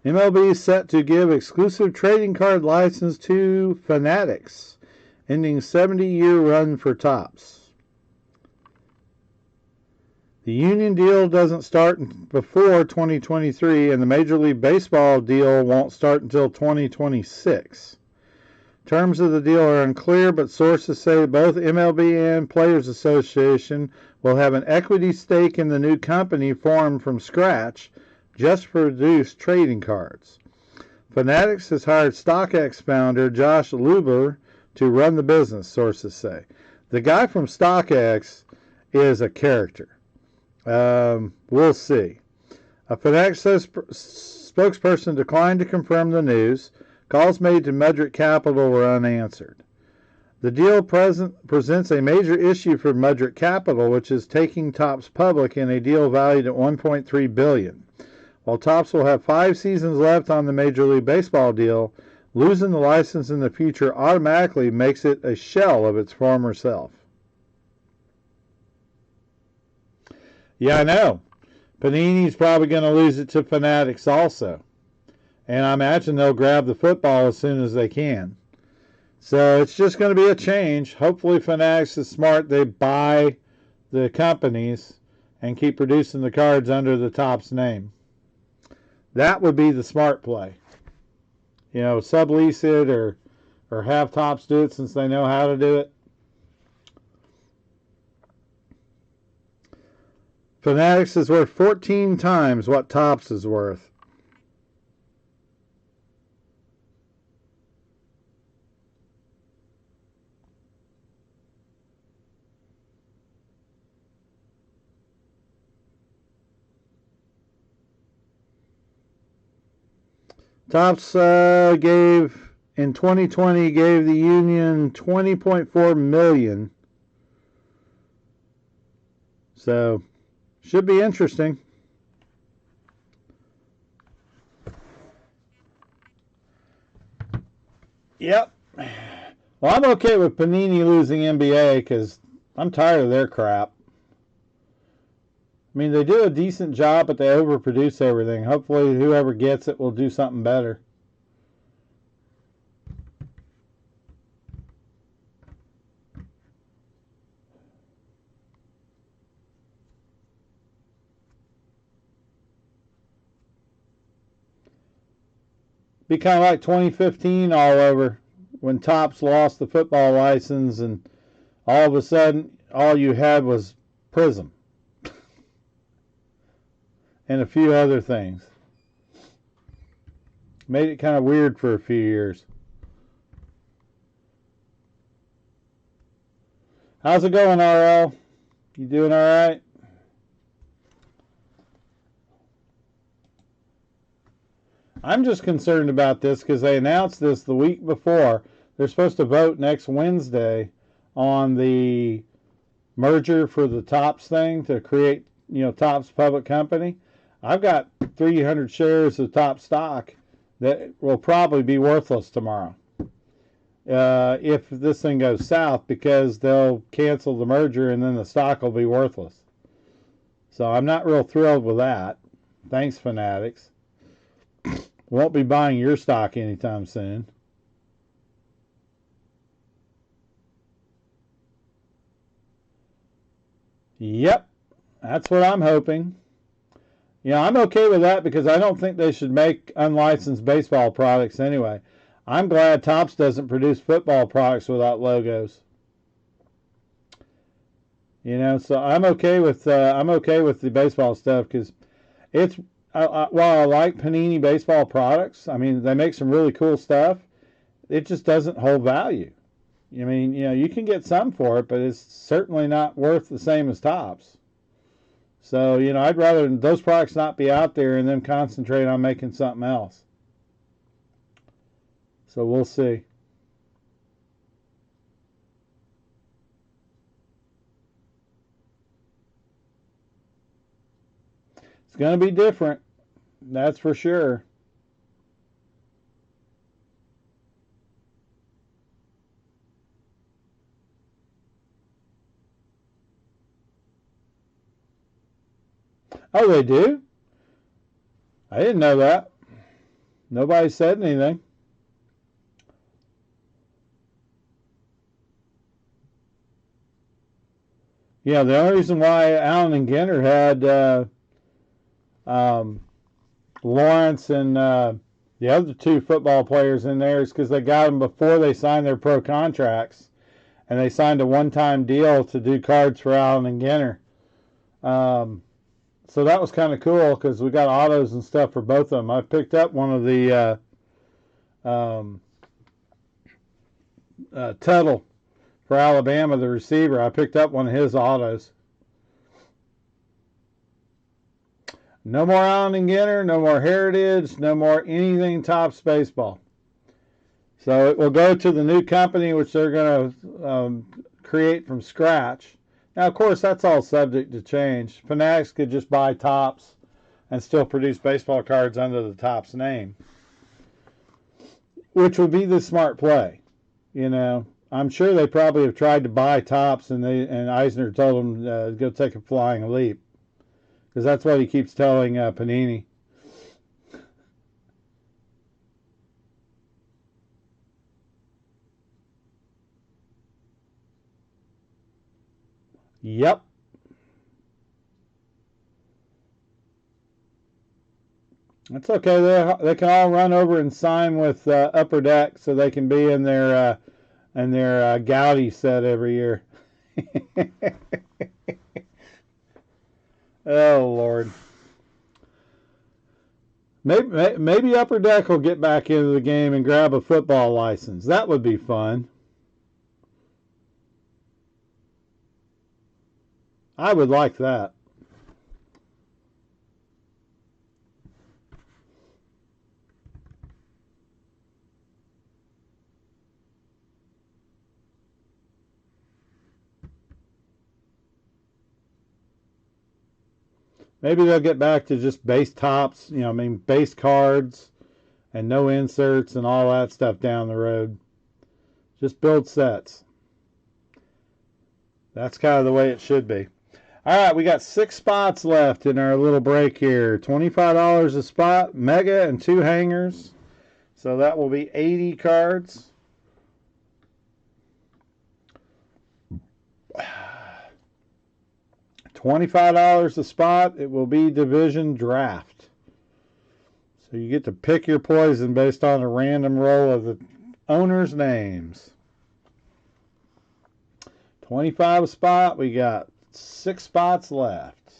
MLB set to give exclusive trading card license to Fanatics, ending 70-year run for Topps. The Union deal doesn't start before 2023, and the Major League Baseball deal won't start until 2026. Terms of the deal are unclear, but sources say both MLB and Players Association will have an equity stake in the new company formed from scratch just to produce trading cards. Fanatics has hired StockX founder Josh Luber to run the business, sources say. The guy from StockX is a character. We'll see. A Fanatics spokesperson declined to confirm the news. Calls made to Mudrick Capital were unanswered. The deal presents a major issue for Mudrick Capital, which is taking Topps public in a deal valued at $1.3 billion. While Topps will have 5 seasons left on the Major League Baseball deal, losing the license in the future automatically makes it a shell of its former self. Yeah, I know. Panini's probably going to lose it to Fanatics also. And I imagine they'll grab the football as soon as they can. So it's just going to be a change. Hopefully Fanatics is smart. They buy the companies and keep producing the cards under the Topps name. That would be the smart play. You know, sublease it or have Topps do it since they know how to do it. Fanatics is worth 14 times what Topps is worth. Topps gave in 2020 gave the Union $20.4 million. So should be interesting. Yep. Well, I'm okay with Panini losing NBA because I'm tired of their crap. I mean, they do a decent job, but they overproduce everything. Hopefully, whoever gets it will do something better. Be kind of like 2015 all over when Topps lost the football license and all of a sudden all you had was Prism and a few other things. Made it kind of weird for a few years. How's it going, RL? You doing all right? I'm just concerned about this because they announced this the week before. They're supposed to vote next Wednesday on the merger for the Topps thing to create, Topps public company. I've got 300 shares of Topps stock that will probably be worthless tomorrow if this thing goes south, because they'll cancel the merger and then the stock will be worthless. So I'm not real thrilled with that. Thanks, Fanatics. Won't be buying your stock anytime soon. Yep, that's what I'm hoping. I'm okay with that because I don't think they should make unlicensed baseball products anyway. I'm glad Topps doesn't produce football products without logos. So I'm okay with the baseball stuff because it's while I like Panini baseball products, I mean they make some really cool stuff. It just doesn't hold value. I mean, you can get some for it, but it's certainly not worth the same as Topps. So, I'd rather those products not be out there and them concentrate on making something else. So we'll see. It's going to be different. That's for sure. Oh, they do? I didn't know that. Nobody said anything. Yeah, the only reason why Allen and Ginter had um, Lawrence and the other two football players in there is because they got them before they signed their pro contracts, and they signed a one-time deal to do cards for Allen and Ginter. So that was kind of cool because we got autos and stuff for both of them. I picked up one of the Tuttle for Alabama, the receiver. I picked up one of his autos. No more Allen and Ginter, no more Heritage, no more anything Topps baseball. So it will go to the new company, which they're going to create from scratch. Now, of course, that's all subject to change. Fanatics could just buy Topps and still produce baseball cards under the Topps name, which would be the smart play. I'm sure they probably have tried to buy Topps, and Eisner told them to go take a flying leap, because that's what he keeps telling Panini. Yep. That's okay. They can all run over and sign with Upper Deck, so they can be in their Gaudy set every year. Oh Lord. Maybe Upper Deck will get back into the game and grab a football license. That would be fun. I would like that. Maybe they'll get back to just base Topps, base cards and no inserts and all that stuff down the road. Just build sets. That's kind of the way it should be. All right, we got 6 spots left in our little break here. $25 a spot, mega and 2 hangers. So that will be 80 cards. $25 a spot. It will be division draft. So you get to pick your poison based on a random roll of the owners' names. 25 a spot. We got 6 spots left.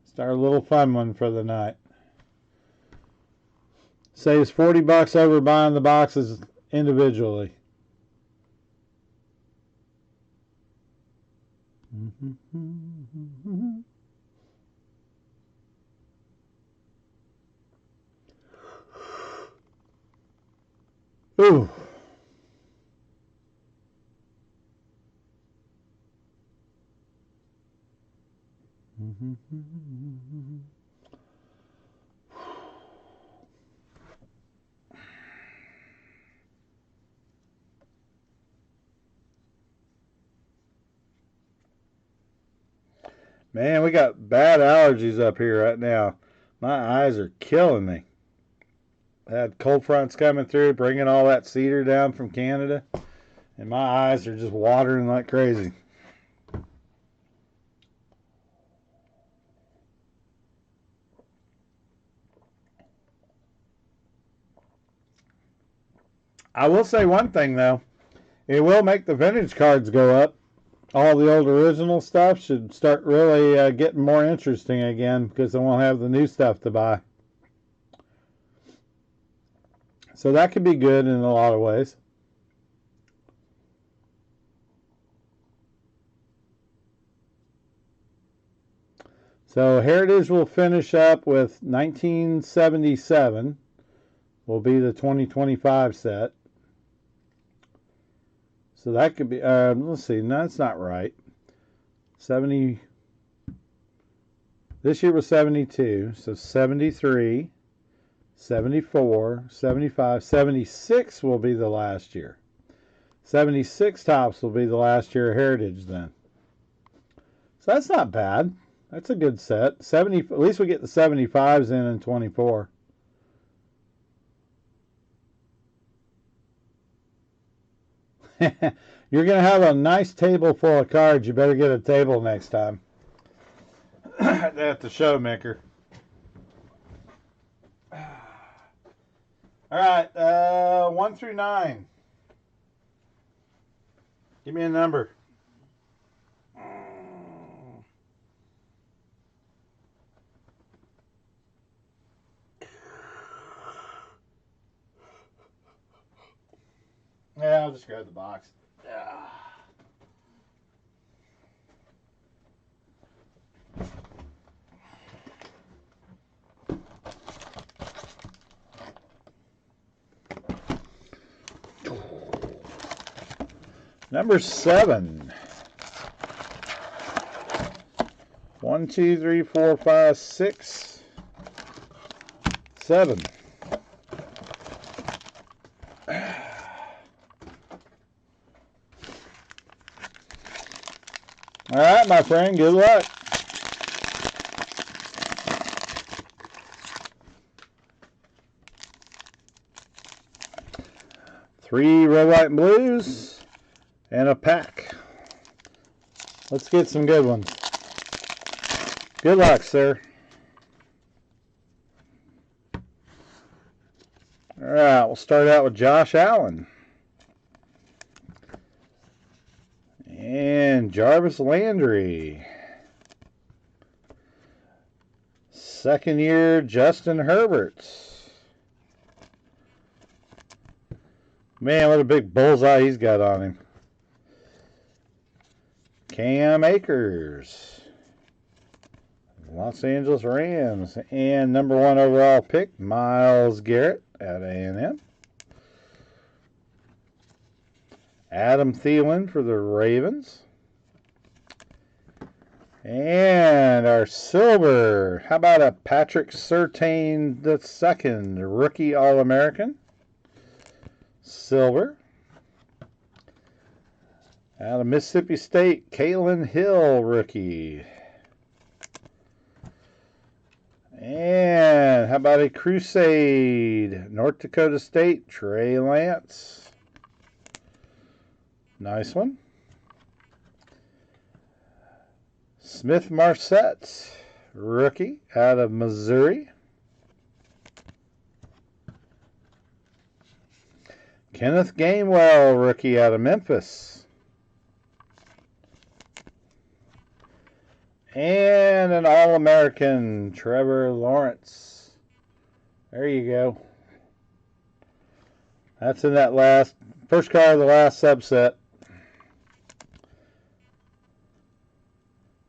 It's our little fun one for the night. Saves $40 over buying the boxes individually. Ooh. Man, we got bad allergies up here right now. My eyes are killing me. I had cold fronts coming through, bringing all that cedar down from Canada, and my eyes are just watering like crazy. I will say one thing, though. It will make the vintage cards go up. All the old original stuff should start really getting more interesting again, because they won't have the new stuff to buy. So that could be good in a lot of ways. So Heritage will finish up with 1977. Will be the 2025 set. So that could be, let's see, no, that's not right. 70, this year was 72, so 73, 74, 75, 76 will be the last year. 76 tops will be the last year of Heritage then. So that's not bad. That's a good set. 70, at least we get the 75s in 24. You're going to have a nice table full of cards. You better get a table next time at the show, Maker. All right, 1 through 9. Give me a number. Yeah, I'll just grab the box. Number 7. 1, 2, 3, 4, 5, 6, 7. All right, my friend, good luck. Three red, white, and blues, and a pack. Let's get some good ones. Good luck, sir. All right, we'll start out with Josh Allen. And Jarvis Landry. Second year, Justin Herbert. Man, what a big bullseye he's got on him. Cam Akers. Los Angeles Rams. And number 1 overall pick, Myles Garrett at A&M. Adam Thielen for the Ravens. And our silver, how about a Patrick Surtain II, rookie All-American? Silver. Out of Mississippi State, Kalen Hill, rookie. And how about a Crusade, North Dakota State, Trey Lance. Nice one. Smith Marset, rookie out of Missouri. Kenneth Gainwell, rookie out of Memphis. And an All-American, Trevor Lawrence. There you go. That's in that first card of the last subset.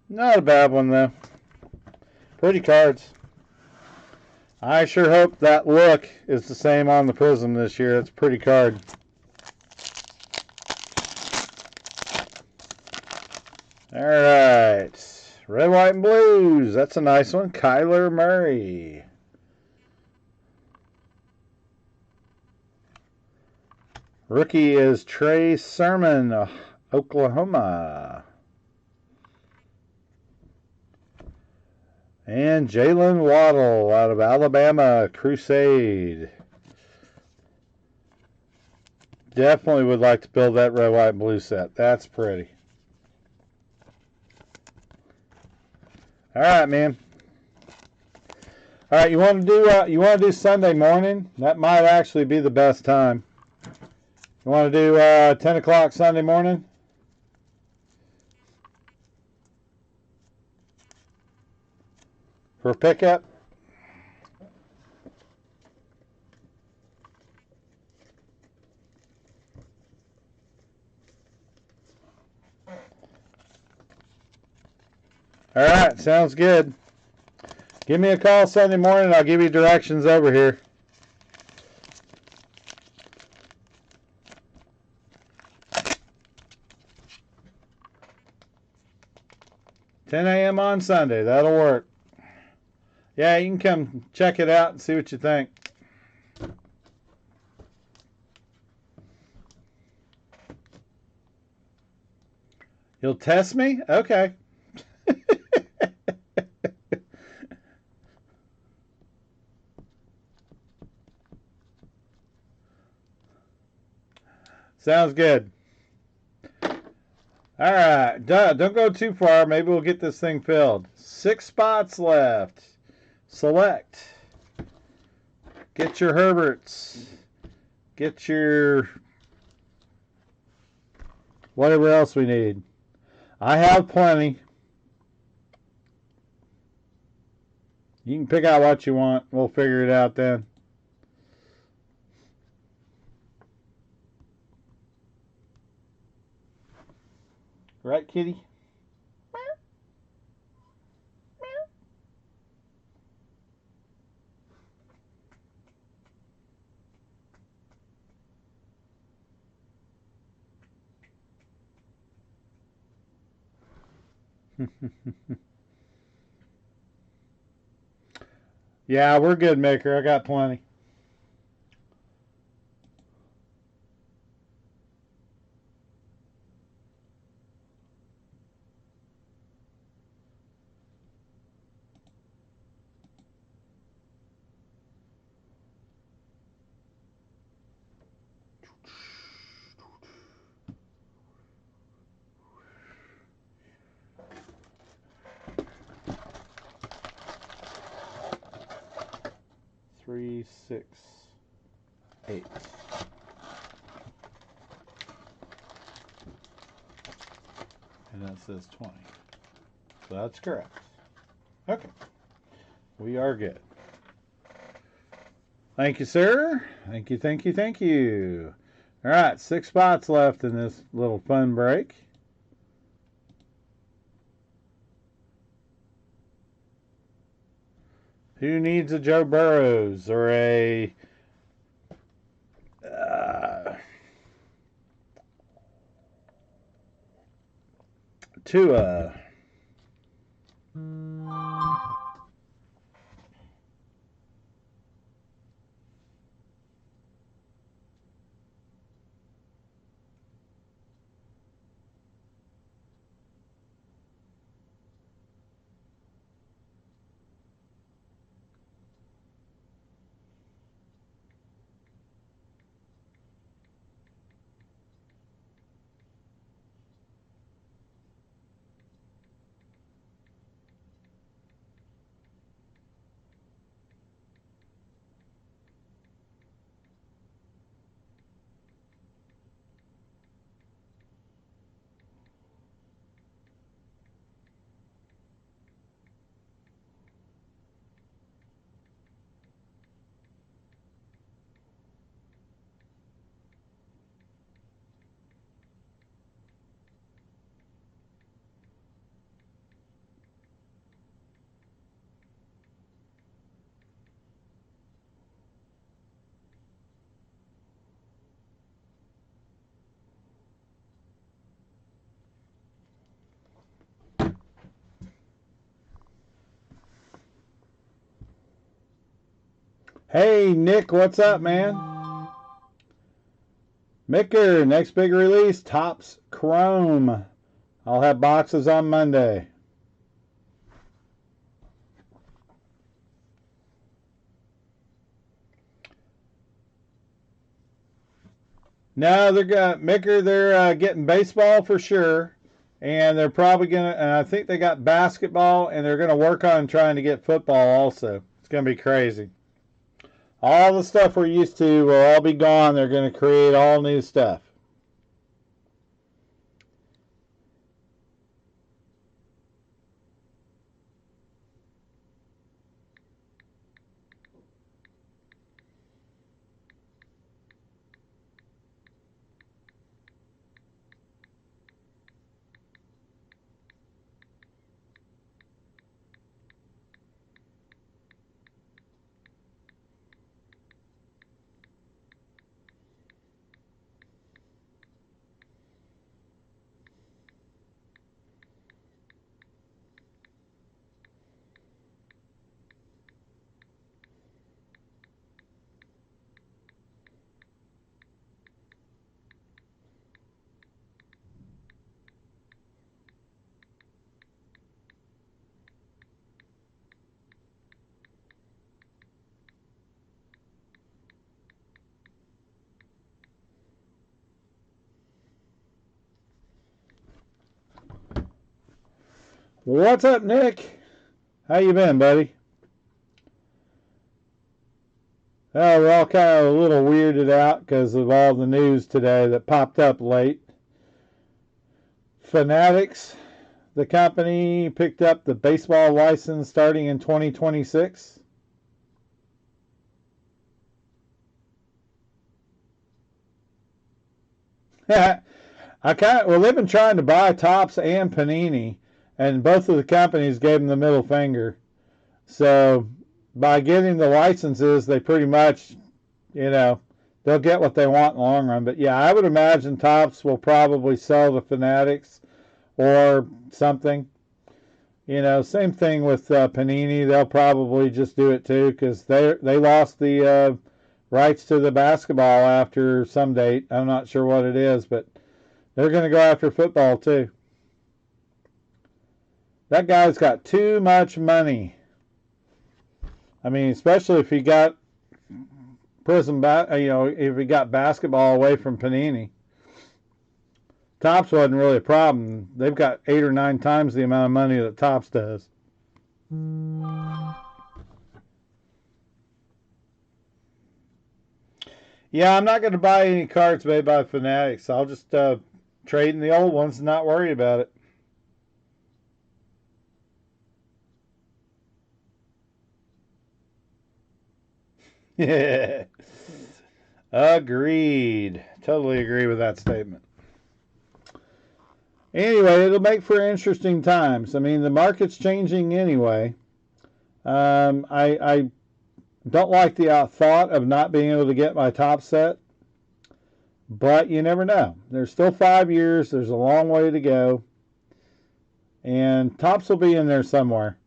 Not a bad one, though. Pretty cards. I sure hope that look is the same on the Prism this year. It's a pretty card. All right. Red, white, and blues. That's a nice one. Kyler Murray. Rookie is Trey Sermon, Oklahoma. And Jalen Waddle out of Alabama, Crusade. Definitely would like to build that red, white, and blue set. That's pretty. All right, man. All right, you want to do Sunday morning? That might actually be the best time. You want to do 10 o'clock Sunday morning? For pickup? All right, sounds good. Give me a call Sunday morning. I'll give you directions over here. $10 a.m. on Sunday. That'll work. Yeah, you can come check it out and see what you think. You'll test me? Okay. Sounds good. All right. Don't go too far. Maybe we'll get this thing filled. 6 spots left. Select. Get your Herberts. Get your whatever else we need. I have plenty. You can pick out what you want. We'll figure it out then. Right, kitty? Yeah, we're good, Maker. I got plenty. Three, 6, 8. And that says 20. So that's correct. Okay. We are good. Thank you, sir. Thank you, thank you, thank you. All right, 6 spots left in this little fun break. Who needs a Joe Burrows or a Tua? Hey, Nick, what's up, man? Micker, next big release, Topps Chrome. I'll have boxes on Monday. No, they're getting baseball for sure, and they're probably gonna. And I think they got basketball, and they're gonna work on trying to get football also. It's gonna be crazy. All the stuff we're used to will all be gone. They're gonna create all new stuff. What's up, Nick? How you been, buddy? We're all kind of a little weirded out because of all the news today that popped up late. Fanatics, the company, picked up the baseball license starting in 2026. Well, they've been trying to buy Topps and Panini, and both of the companies gave them the middle finger. So by getting the licenses, they pretty much, they'll get what they want in the long run. But yeah, I would imagine Topps will probably sell the Fanatics or something. Same thing with Panini. They'll probably just do it too because they lost the rights to the basketball after some date. I'm not sure what it is, but they're going to go after football too. That guy's got too much money. I mean, especially if he got if he got basketball away from Panini. Topps wasn't really a problem. They've got 8 or 9 times the amount of money that Topps does. Yeah, I'm not going to buy any cards made by Fanatics. I'll just trade in the old ones and not worry about it. Yeah. Agreed. Totally agree with that statement. Anyway, it'll make for interesting times. I mean, the market's changing anyway. I don't like the thought of not being able to get my top set, but you never know. There's still 5 years. There's a long way to go, and Topps will be in there somewhere.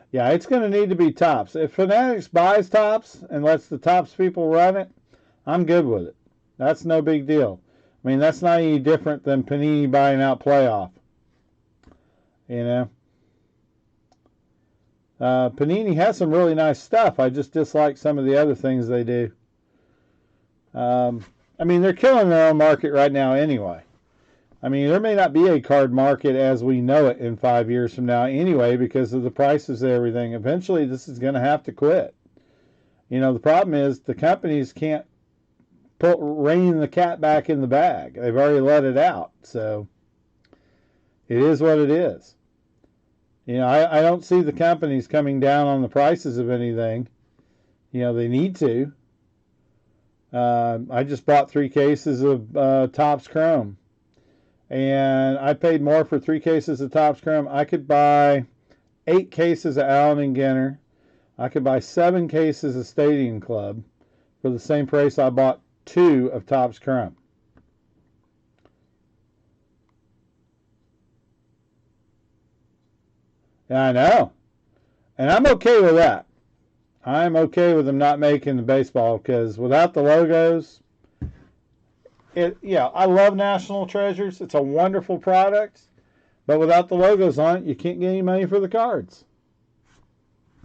Yeah, it's going to need to be Topps. If Fanatics buys Topps and lets the Topps people run it, I'm good with it. That's no big deal. I mean, that's not any different than Panini buying out Playoff. Panini has some really nice stuff. I just dislike some of the other things they do. I mean, they're killing their own market right now anyway. I mean, there may not be a card market as we know it in 5 years from now anyway because of the prices of everything. Eventually, this is going to have to quit. The problem is the companies can't rein the cat back in the bag. They've already let it out. So it is what it is. I don't see the companies coming down on the prices of anything. They need to. I just bought 3 cases of Topps Chrome. And I paid more for 3 cases of Topps Chrome. I could buy 8 cases of Allen and Ginter. I could buy 7 cases of Stadium Club for the same price I bought 2 of Topps Chrome. Yeah, I know. And I'm okay with that. I'm okay with them not making the baseball because without the logos, I love National Treasures. It's a wonderful product. But without the logos on it, you can't get any money for the cards.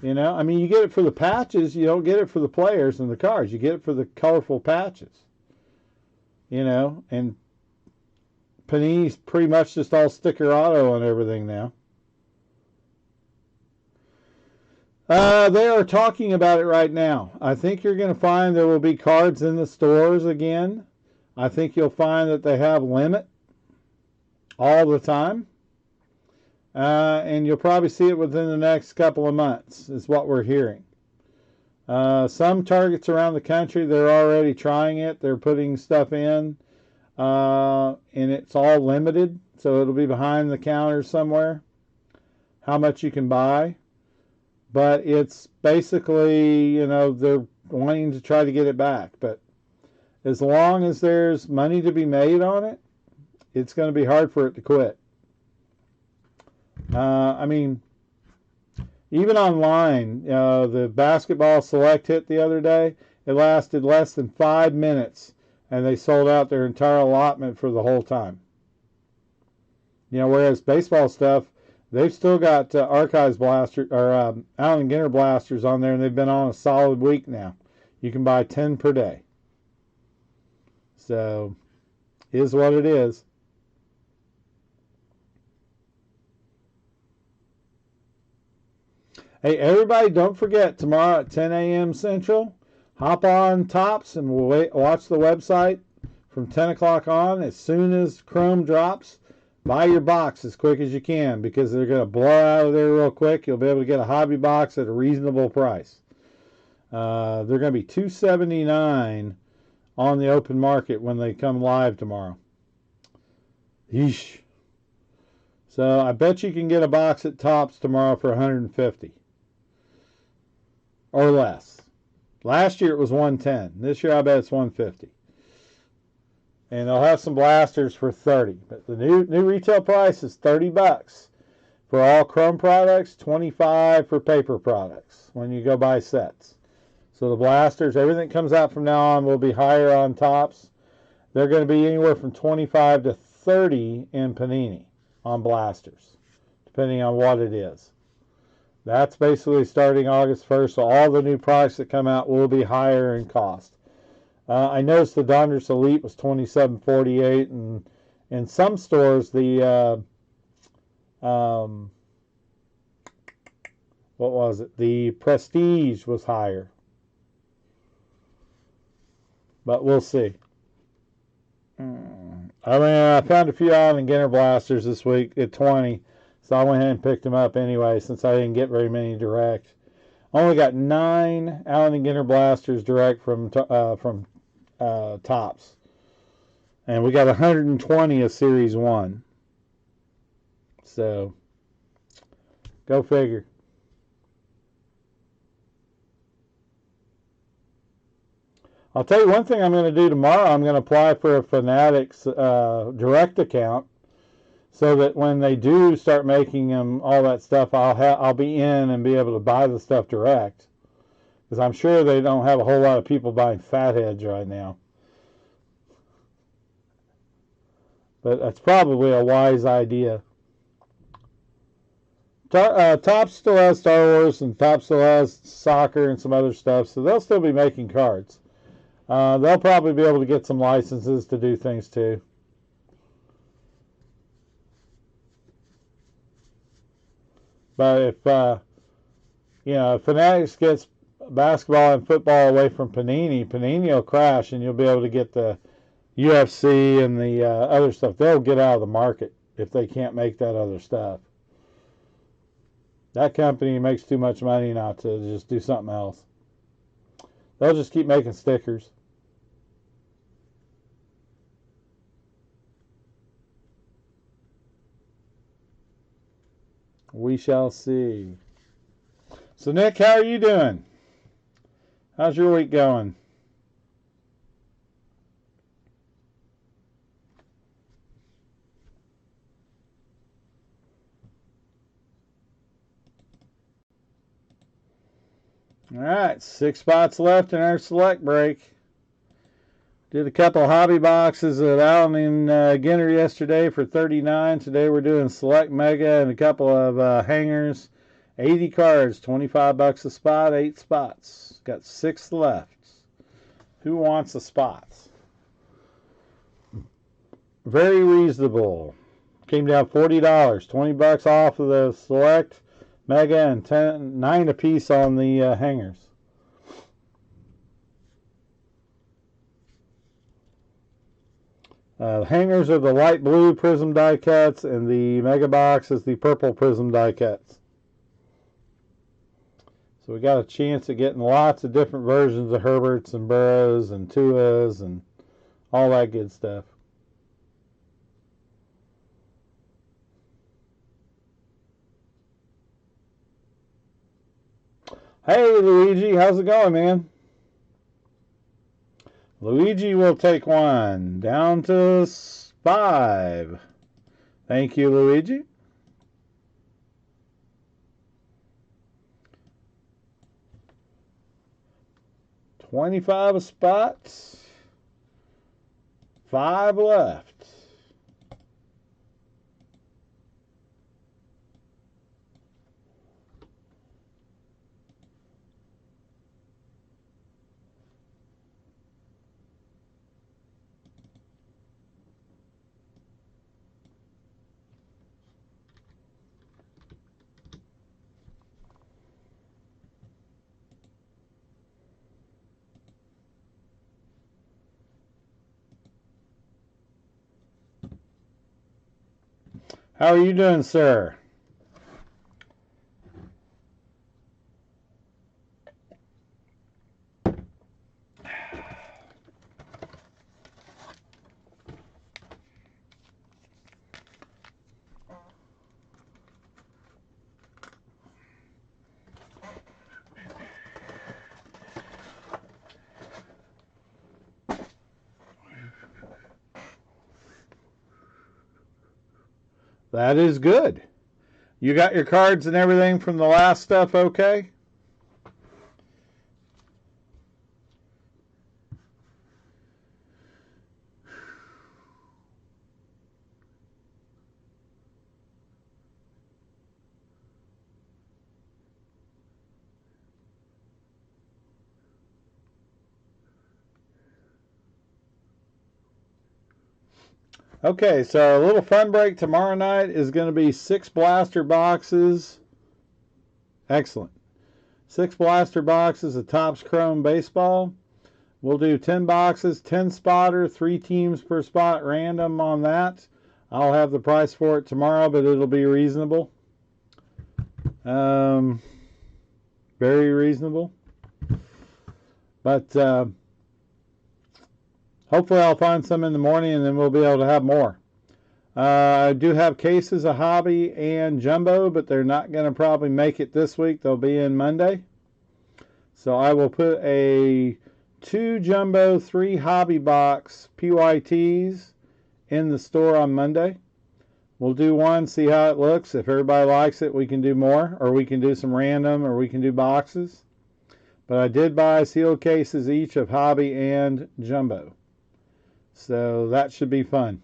I mean, you get it for the patches. You don't get it for the players and the cards. You get it for the colorful patches. And Panini's pretty much just all sticker auto on everything now. They are talking about it right now. I think you're going to find there will be cards in the stores again. I think you'll find that they have limit all the time. And you'll probably see it within the next couple of months, is what we're hearing. Some targets around the country, they're already trying it. They're putting stuff in, and it's all limited, so it'll be behind the counter somewhere, how much you can buy. But it's basically, they're wanting to try to get it back. But as long as there's money to be made on it, it's going to be hard for it to quit. I mean, even online, the basketball select hit the other day, it lasted less than 5 minutes, and they sold out their entire allotment for the whole time. Whereas baseball stuff, they've still got Archives Blaster or Allen Ginter blasters on there, and they've been on a solid week now. You can buy 10 per day. So, Is what it is. Hey, everybody, don't forget, tomorrow at 10 a.m. Central, hop on Tops and we'll watch the website from 10 o'clock on. As soon as Chrome drops, buy your box as quick as you can because they're going to blow out of there real quick. You'll be able to get a hobby box at a reasonable price. They're going to be $279 on the open market when they come live tomorrow. Yeesh. So I bet you can get a box at Tops tomorrow for $150 or less. Last year it was $110. This year I bet it's $150. And they'll have some blasters for $30. But the new retail price is $30 for all Chrome products, $25 for paper products when you go buy sets. So the blasters, everything that comes out from now on will be higher on Tops. They're going to be anywhere from $25 to $30 in Panini on blasters, depending on what it is. That's basically starting August 1st, so all the new products that come out will be higher in cost. I noticed the Donruss Elite was $27.48, and in some stores the what was it? The Prestige was higher, but we'll see. I found a few Allen & Ginter blasters this week at $20, so I went ahead and picked them up anyway since I didn't get very many direct. Only got 9 Allen & Ginter blasters direct from Tops, and we got 120 of Series 1. So, go figure. I'll tell you one thing I'm going to do tomorrow. I'm going to apply for a Fanatics direct account so that when they do start making them all that stuff, I'll be in and be able to buy the stuff direct. Because I'm sure they don't have a whole lot of people buying fatheads right now. But that's probably a wise idea. Topps still has Star Wars and Topps still has soccer and some other stuff, so they'll still be making cards. They'll probably be able to get some licenses to do things too. But if Fanatics gets basketball and football away from Panini, Panini will crash, and you'll be able to get the UFC and the other stuff. They'll get out of the market if they can't make that other stuff. That company makes too much money not to just do something else. They'll just keep making stickers. We shall see. So, Nick, how are you doing? How's your week going? All right, 6 spots left in our select break. Did a couple hobby boxes at Allen & Ginter yesterday for $39. Today we're doing select mega and a couple of hangers. 80 cards, $25 a spot, 8 spots. Got 6 left. Who wants a spot? Very reasonable. Came down $40, $20 off of the select mega and 9 a piece on the hangers. Hangers are the light blue prism die cuts, and the mega box is the purple prism die cuts. So we got a chance at getting lots of different versions of Herberts and Burrows and Tuas and all that good stuff. Hey, Luigi, how's it going, man? Luigi will take one. Down to 5. Thank you, Luigi. $25 a spot. 5 left. How are you doing, sir? That is good. You got your cards and everything from the last stuff okay? Okay, so our little fun break tomorrow night is going to be 6 blaster boxes. Excellent. 6 blaster boxes of Topps Chrome Baseball. We'll do 10 boxes, 10 spotter, 3 teams per spot random on that. I'll have the price for it tomorrow, but it'll be reasonable. Very reasonable. But hopefully I'll find some in the morning and then we'll be able to have more. I do have cases of Hobby and Jumbo, but they're not going to probably make it this week. They'll be in Monday. So I will put a 2 Jumbo, 3 Hobby box PYTs in the store on Monday. We'll do one, see how it looks. If everybody likes it, we can do more, or we can do some random, or we can do boxes. But I did buy sealed cases each of Hobby and Jumbo. So that should be fun.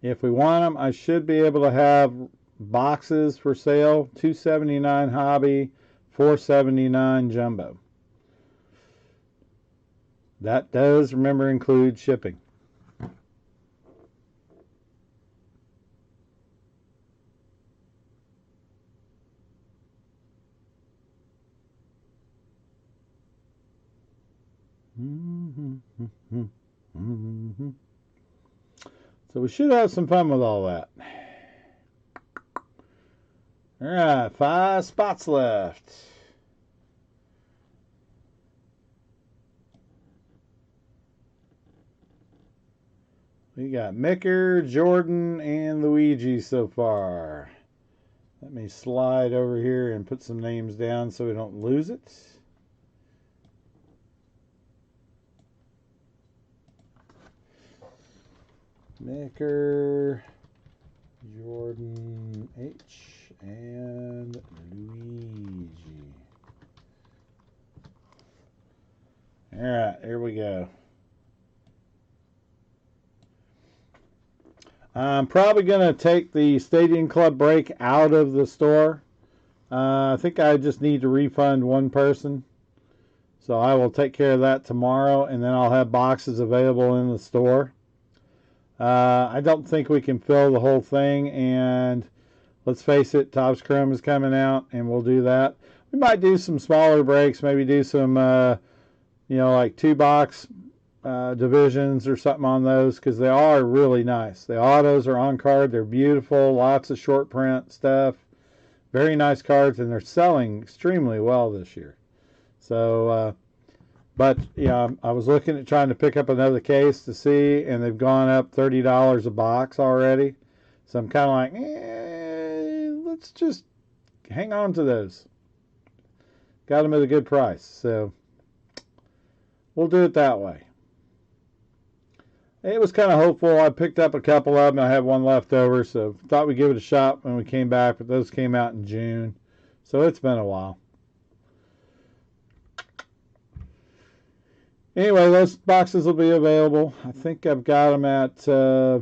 If we want them, I should be able to have boxes for sale. $279 Hobby, $479 Jumbo. That does, remember, include shipping. So we should have some fun with all that. All right, 5 spots left. We got Micker, Jordan, and Luigi so far. Let me slide over here and put some names down so we don't lose it. Micker, Jordan H, and Luigi. All right, here we go. I'm probably going to take the Stadium Club break out of the store. I think I just need to refund one person. So I will take care of that tomorrow, and then I'll have boxes available in the store. I don't think we can fill the whole thing, and let's face it, Topps Chrome is coming out, and we'll do that. We might do some smaller breaks, maybe do some, like 2-box divisions or something on those, because they are really nice. The autos are on card. They're beautiful. Lots of short print stuff. Very nice cards, and they're selling extremely well this year. So, but yeah, I was looking at trying to pick up another case to see, and they've gone up $30 a box already. So I'm kind of like, let's just hang on to those. Got them at a good price. So we'll do it that way. It was kind of hopeful. I picked up a couple of them. I have one left over, so thought we'd give it a shot when we came back, but those came out in June. So it's been a while. Anyway, those boxes will be available. I think I've got them at, I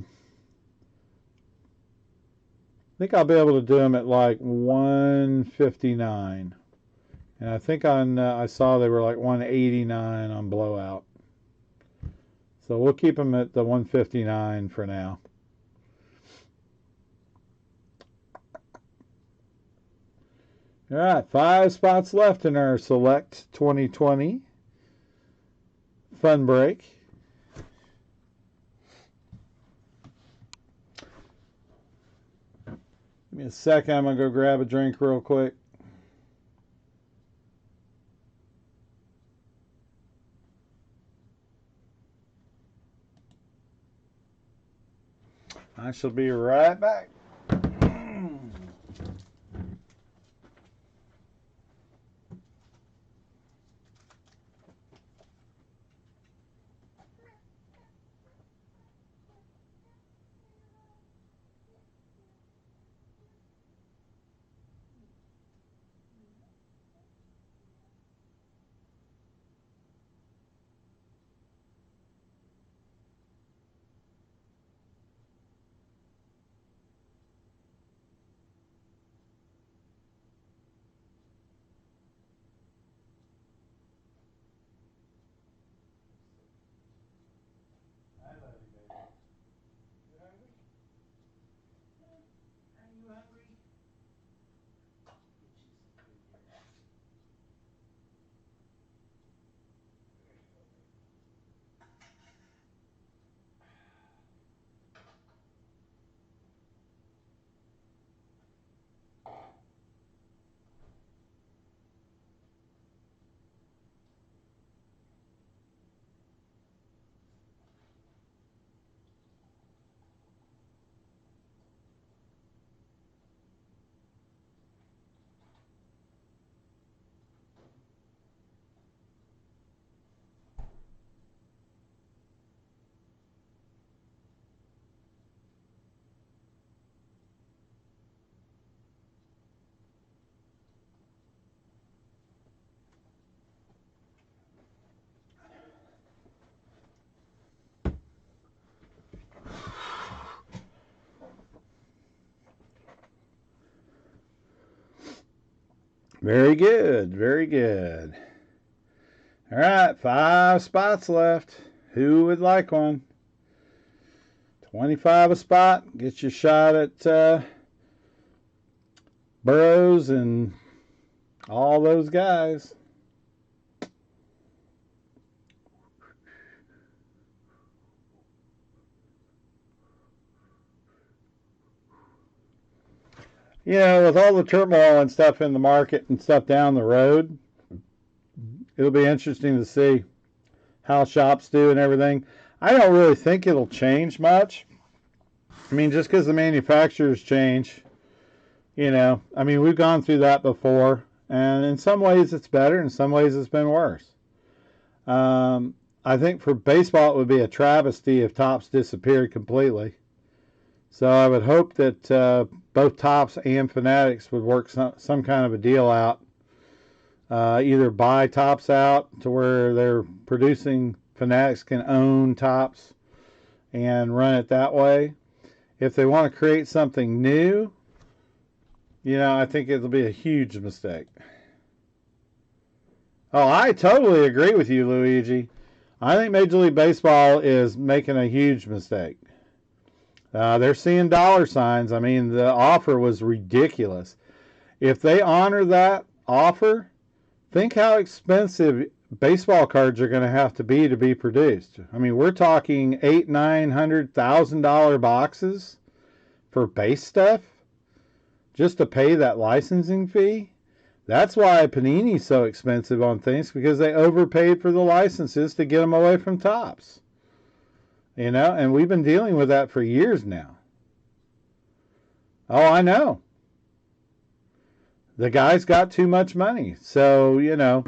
think I'll be able to do them at like $159. And I think I saw they were like $189 on Blowout. So we'll keep them at the $159 for now. All right, 5 spots left in our Select 2020. fun break. Give me a second. I'm going to go grab a drink real quick. I shall be right back. Very good. Very good. All right. 5 spots left. Who would like one? 25 a spot. Get your shot at Burrows and all those guys. You know, with all the turmoil and stuff in the market and stuff down the road, it'll be interesting to see how shops do and everything. I don't really think it'll change much. I mean, just because the manufacturers change, you know, I mean, we've gone through that before, and in some ways it's better, in some ways it's been worse. I think for baseball it would be a travesty if Topps disappeared completely. So I would hope that both Topps and Fanatics would work some kind of a deal out. Either buy Topps out to where they're producing, Fanatics can own Topps and run it that way. If they want to create something new, you know, I think it'll be a huge mistake. Oh, I totally agree with you, Luigi. I think Major League Baseball is making a huge mistake. They're seeing dollar signs. I mean, the offer was ridiculous. If they honor that offer, think how expensive baseball cards are going to be produced. I mean, we're talking $800,000-$900,000 boxes for base stuff just to pay that licensing fee. That's why Panini's so expensive on things, because they overpaid for the licenses to get them away from Topps. You know, and we've been dealing with that for years now. Oh, I know. The guy's got too much money. So, you know,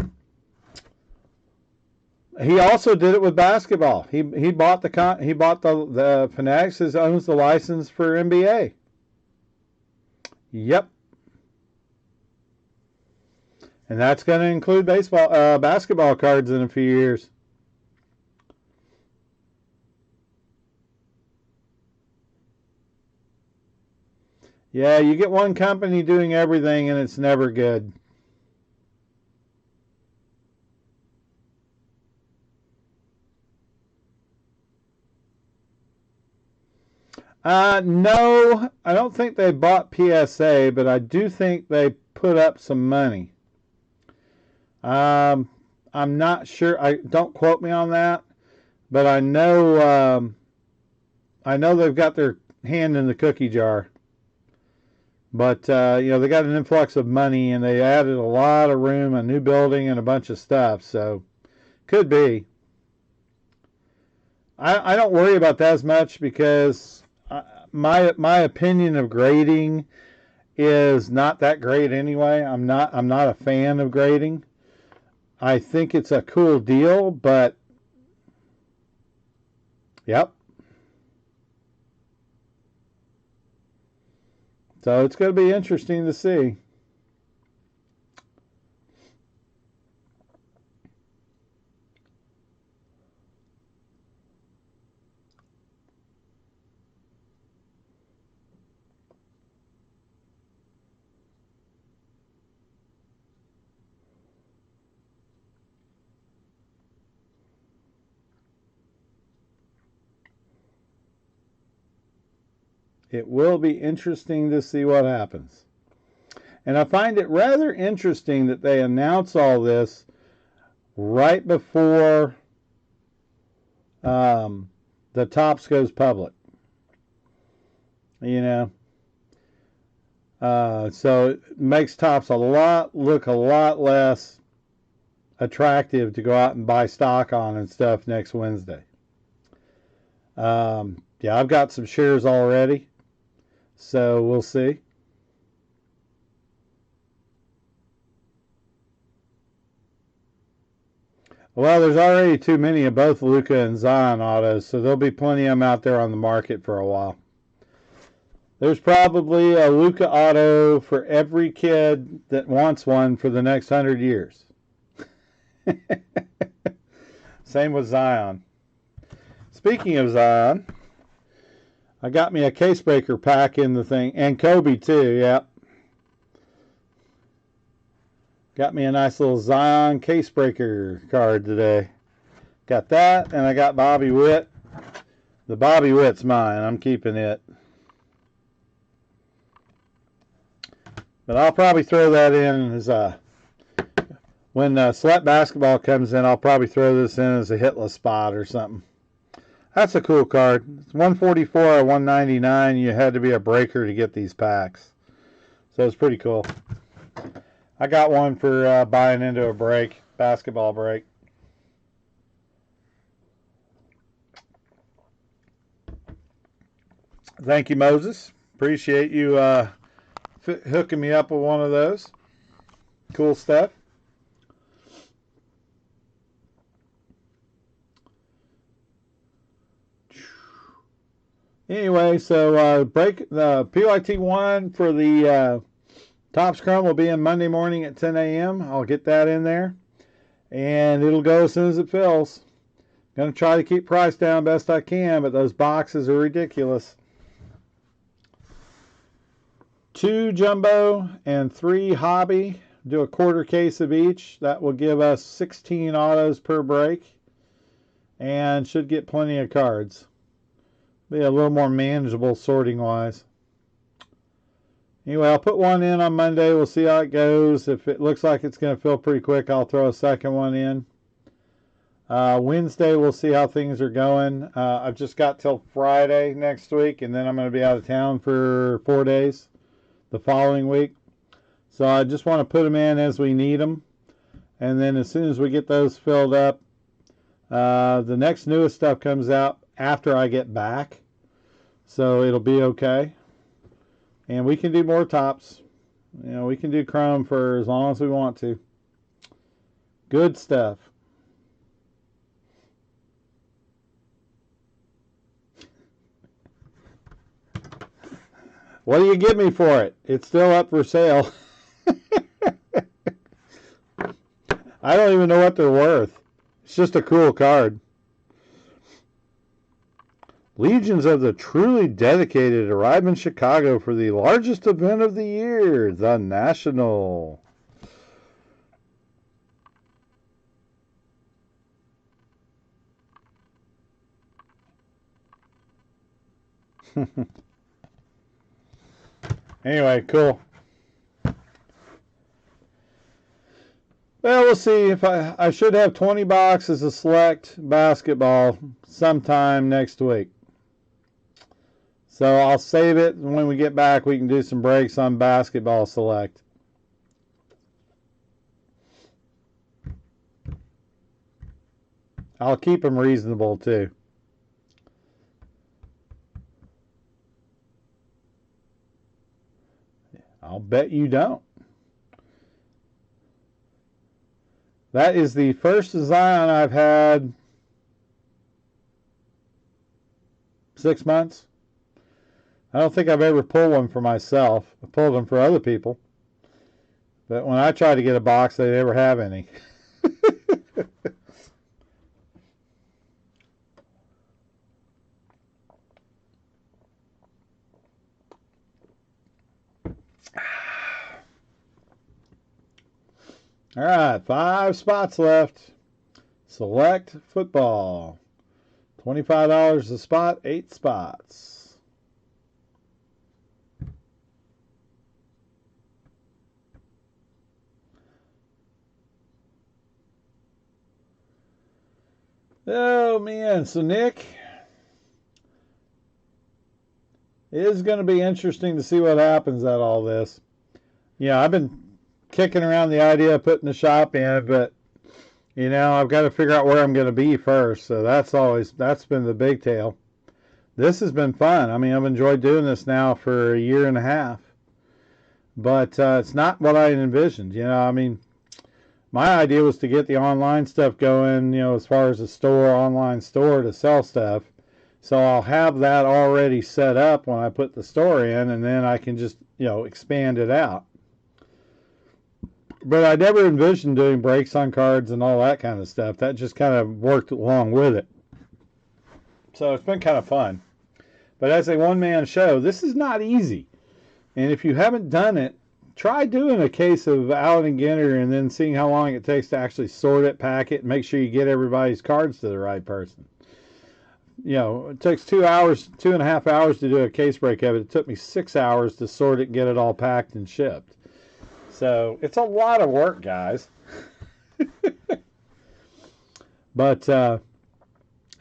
he also did it with basketball. He bought the Fanatics owns the license for NBA. Yep. And that's going to include basketball cards in a few years. Yeah, you get one company doing everything and it's never good. No, I don't think they bought PSA, but I do think they put up some money. I'm not sure. I don't quote me on that, but I know they've got their hand in the cookie jar. But you know, they got an influx of money and they added a lot of room, a new building, and a bunch of stuff. So could be. I don't worry about that as much because my opinion of grading is not that great anyway. I'm not a fan of grading. I think it's a cool deal, but yep. So it's going to be interesting to see. It will be interesting to see what happens. And I find it rather interesting that they announce all this right before the Topps goes public. You know, so it makes Topps look a lot less attractive to go out and buy stock on and stuff next Wednesday. Yeah, I've got some shares already, so we'll see. Well, there's already too many of both Luka and Zion autos, so there'll be plenty of them out there on the market for a while. There's probably a Luka auto for every kid that wants one for the next 100 years. Same with Zion. Speaking of Zion, I got me a case breaker pack in the thing, and Kobe too, yep. Got me a nice little Zion case breaker card today. Got that, and I got Bobby Witt. The Bobby Witt's mine. I'm keeping it. But I'll probably throw that in as when Select Basketball comes in, I'll probably throw this in as a hitless spot or something. That's a cool card. It's 144 or 199. You had to be a breaker to get these packs. So it's pretty cool. I got one for buying into a break, basketball break. Thank you, Moses. Appreciate you hooking me up with one of those. Cool stuff. Anyway, so break the PYT1 for the Topps Chrome will be in Monday morning at 10 a.m. I'll get that in there, and it'll go as soon as it fills. Going to try to keep price down best I can, but those boxes are ridiculous. 2 jumbo and 3 hobby. Do a quarter case of each. That will give us 16 autos per break, and should get plenty of cards. Be a little more manageable sorting wise. Anyway, I'll put one in on Monday. We'll see how it goes. If it looks like it's going to fill pretty quick, I'll throw a second one in. Wednesday, we'll see how things are going. I've just got till Friday next week, and then I'm going to be out of town for 4 days the following week. So I just want to put them in as we need them. And then as soon as we get those filled up, the next newest stuff comes out after I get back. So it'll be okay. And we can do more Topps. You know, we can do Chrome for as long as we want to. Good stuff. What do you give me for it? It's still up for sale. I don't even know what they're worth. It's just a cool card. Legions of the Truly Dedicated arrive in Chicago for the largest event of the year, the National. Anyway, cool. Well, we'll see. If I should have 20 boxes of select basketball sometime next week. So I'll save it. When we get back, we can do some breaks on basketball select. I'll keep them reasonable too. I'll bet you don't. That is the first Zion I've had 6 months. I don't think I've ever pulled one for myself. I pulled them for other people. But when I try to get a box, they never have any. All right, 5 spots left. Select football. $25 a spot, 8 spots. Oh, man. So, Nick, it is going to be interesting to see what happens at all this. Yeah, I've been kicking around the idea of putting the shop in, but I've got to figure out where I'm going to be first. So that's been the big tail. This has been fun. I mean, I've enjoyed doing this now for a year and a half, but it's not what I envisioned. I mean, my idea was to get the online stuff going, as far as a online store to sell stuff. So I'll have that already set up when I put the store in, and then I can just, expand it out. But I never envisioned doing breaks on cards and all that kind of stuff. That just kind of worked along with it. So it's been kind of fun. But as a one-man show, this is not easy. And if you haven't done it, try doing a case of Allen & Ginter and then seeing how long it takes to actually sort it, pack it, and make sure you get everybody's cards to the right person. It takes 2.5 hours to do a case break of it. It took me 6 hours to sort it and get it all packed and shipped. So it's a lot of work, guys. But, so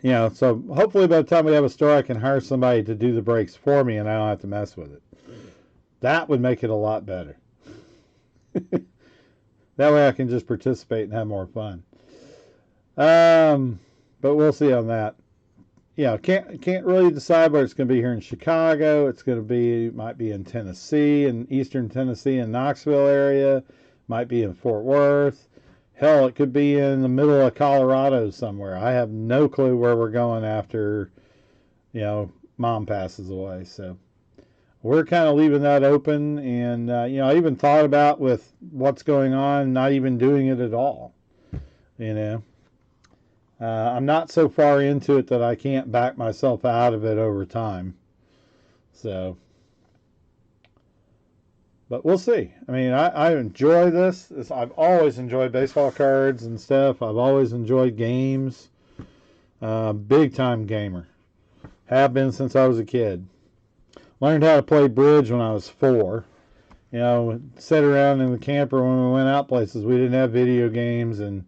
hopefully by the time we have a store, I can hire somebody to do the breaks for me and I don't have to mess with it. That would make it a lot better. That way I can just participate and have more fun. But we'll see on that. Can't really decide where it's going to be here in Chicago. It's going to be, might be in Tennessee, in eastern Tennessee, in Knoxville area. Might be in Fort Worth. Hell, it could be in the middle of Colorado somewhere. I have no clue where we're going after, Mom passes away. So we're kind of leaving that open. And, I even thought about with what's going on, not even doing it at all, I'm not so far into it that I can't back myself out of it over time. So, but we'll see. I mean, I enjoy this. I've always enjoyed baseball cards and stuff. I've always enjoyed games. Big time gamer. Have been since I was a kid. Learned how to play bridge when I was 4. Sat around in the camper when we went out places. We didn't have video games and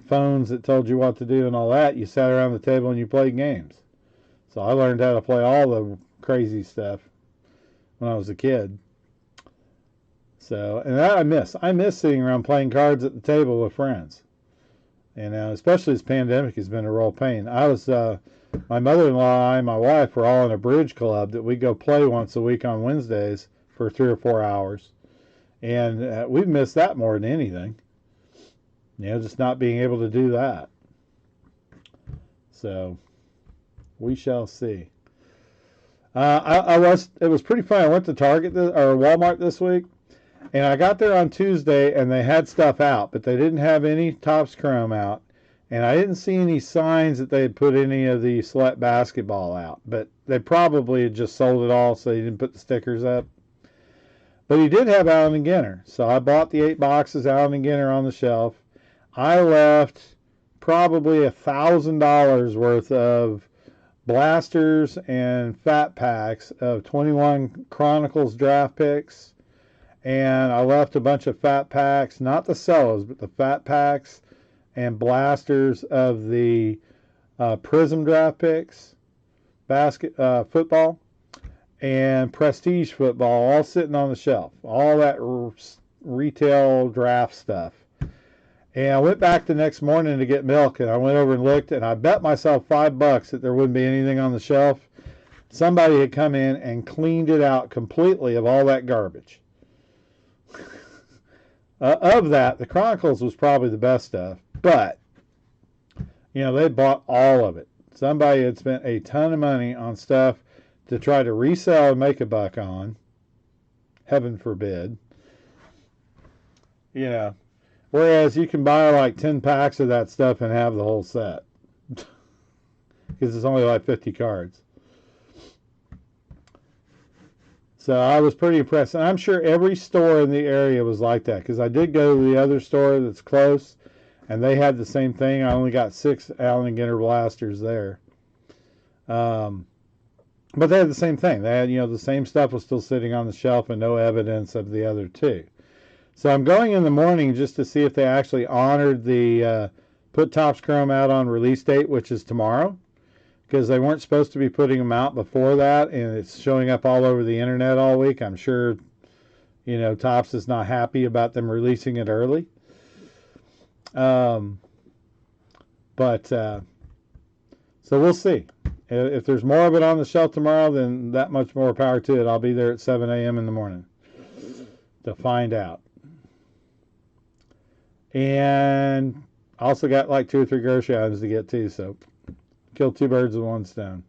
phones that told you what to do and all that. You sat around the table and you played games. So I learned how to play all the crazy stuff when I was a kid. So, and that I miss. I miss sitting around playing cards at the table with friends. Especially this pandemic has been a real pain. My mother-in-law and I, my wife, were all in a bridge club that we go play once a week on Wednesdays for 3 or 4 hours. And we've missed that more than anything. Just not being able to do that. So, we shall see. It was pretty fun. I went to Walmart this week, and I got there on Tuesday, and they had stuff out, but they didn't have any Topps Chrome out, and I didn't see any signs that they had put any of the select basketball out, but they probably had just sold it all, so they didn't put the stickers up. But he did have Allen & Ginter, so I bought the 8 boxes Allen & Ginter on the shelf. I left probably $1,000 worth of blasters and fat packs of 21 Chronicles draft picks and I left a bunch of fat packs, not the cellos, but the fat packs and blasters of the Prism draft picks, football, and Prestige football, all sitting on the shelf. All that retail draft stuff. And I went back the next morning to get milk, and I went over and looked, and I bet myself $5 that there wouldn't be anything on the shelf. Somebody had come in and cleaned it out completely of all that garbage. Of that, the Chronicles was probably the best stuff, but, you know, they bought all of it. Somebody had spent a ton of money on stuff to try to resell and make a buck on. Heaven forbid. You know, whereas you can buy like 10 packs of that stuff and have the whole set. Because it's only like 50 cards. So I was pretty impressed. And I'm sure every store in the area was like that. Because I did go to the other store that's close. And they had the same thing. I only got 6 Allen & Ginter blasters there. But they had the same thing. They had, you know, the same stuff was still sitting on the shelf and no evidence of the other two. So I'm going in the morning just to see if they actually honored the put Topps Chrome out on release date, which is tomorrow. Because they weren't supposed to be putting them out before that, and it's showing up all over the internet all week. I'm sure, you know, Topps is not happy about them releasing it early. So we'll see. If there's more of it on the shelf tomorrow, then that much more power to it. I'll be there at 7 a.m. in the morning to find out. And I also got like 2 or 3 grocery items to get too, so kill 2 birds with 1 stone.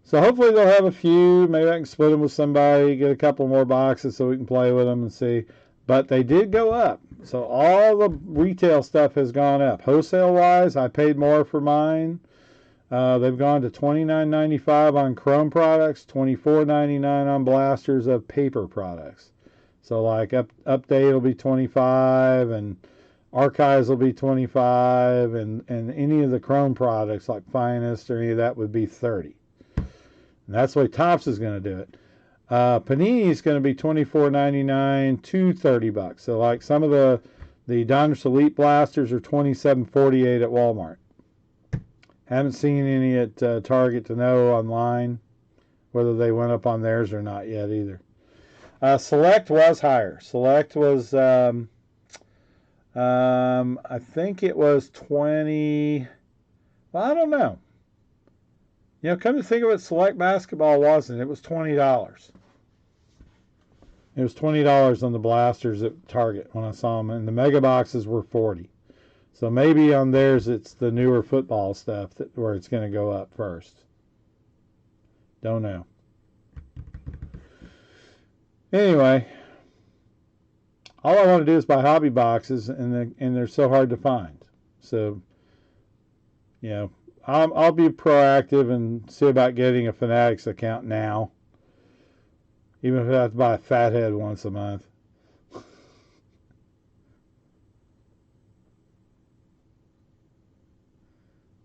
So hopefully they'll have a few. Maybe I can split them with somebody, get a couple more boxes so we can play with them and see. But they did go up. So all the retail stuff has gone up. Wholesale-wise, I paid more for mine. They've gone to $29.95 on Chrome products, $24.99 on blasters of paper products. So like update will be $25 and archives will be $25 and any of the Chrome products like Finest or any of that would be $30. And that's the way Topps is going to do it. Panini is going to be $24.99 to $30. So like some of the Donruss Elite blasters are $27.48 at Walmart. Haven't seen any at Target to know online whether they went up on theirs or not yet either. Select was higher. Select was, I think it was 20. Well, I don't know. You know, come to think of it, Select basketball wasn't. It was $20. It was $20 on the blasters at Target when I saw them, and the mega boxes were $40. So maybe on theirs it's the newer football stuff where it's going to go up first. Don't know. Anyway, all I want to do is buy hobby boxes, and they're so hard to find. So, you know, I'll be proactive and see about getting a Fanatics account now, even if I have to buy a Fathead once a month.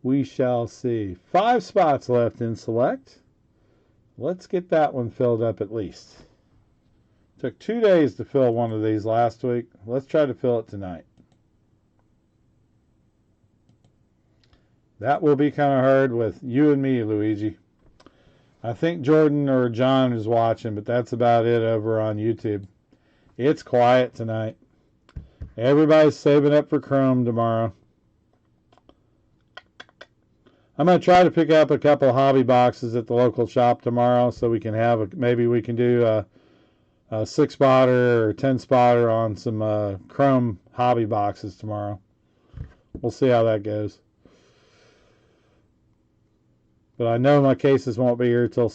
We shall see. 5 spots left in Select. Let's get that one filled up at least. Took 2 days to fill one of these last week. Let's try to fill it tonight. That will be kind of hard with you and me, Luigi. I think Jordan or John is watching, but that's about it over on YouTube. It's quiet tonight. Everybody's saving up for Chrome tomorrow. I'm going to try to pick up a couple hobby boxes at the local shop tomorrow so we can have maybe we can do a 6-spotter or 10-spotter on some Chrome hobby boxes tomorrow. We'll see how that goes. But I know my cases won't be here till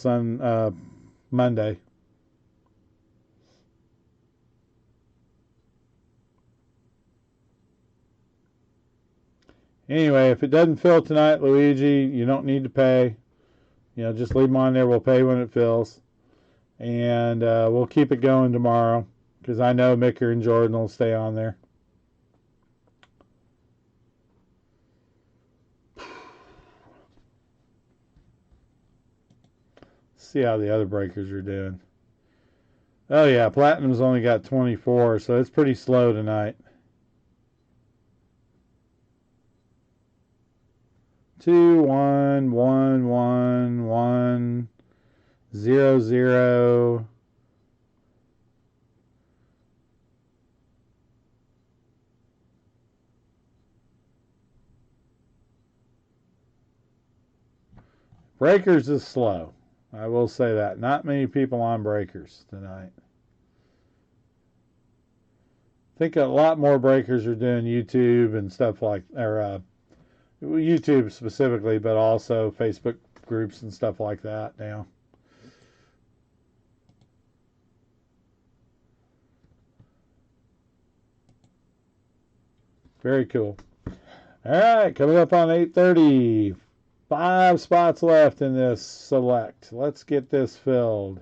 Monday. Anyway, if it doesn't fill tonight, Luigi, you don't need to pay. You know, just leave them on there. We'll pay when it fills. And we'll keep it going tomorrow because I know Micker and Jordan will stay on there. See how the other breakers are doing. Oh yeah, Platinum's only got 24, so it's pretty slow tonight. 2 1 1 1 1 0 0. Breakers is slow. I will say that. Not many people on breakers tonight. I think a lot more breakers are doing YouTube and stuff like, or YouTube specifically, but also Facebook groups and stuff like that now. Very cool. All right, coming up on 8:30. 5 spots left in this select. Let's get this filled.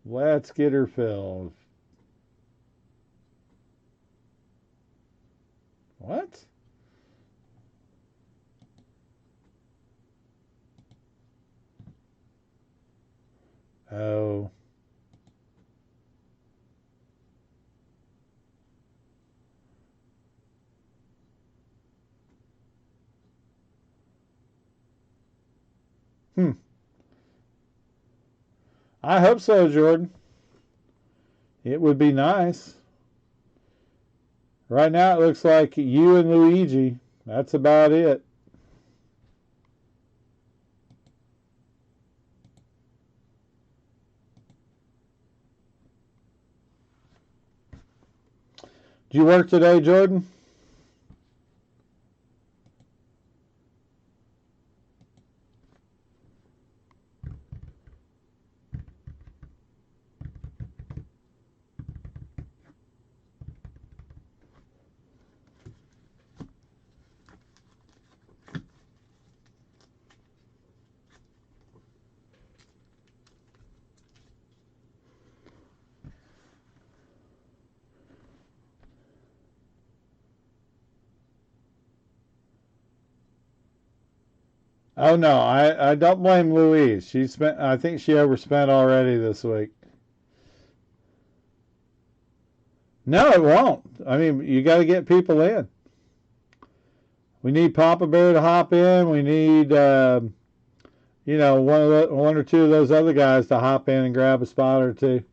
Let's get her filled. What? Oh. I hope so, Jordan. It would be nice. Right now it looks like you and Luigi. That's about it. Did you work today, Jordan? Oh no, I don't blame Louise. I think she overspent already this week. No, it won't. I mean, you got to get people in. We need Papa Bear to hop in. We need one or two of those other guys to hop in and grab a spot or two.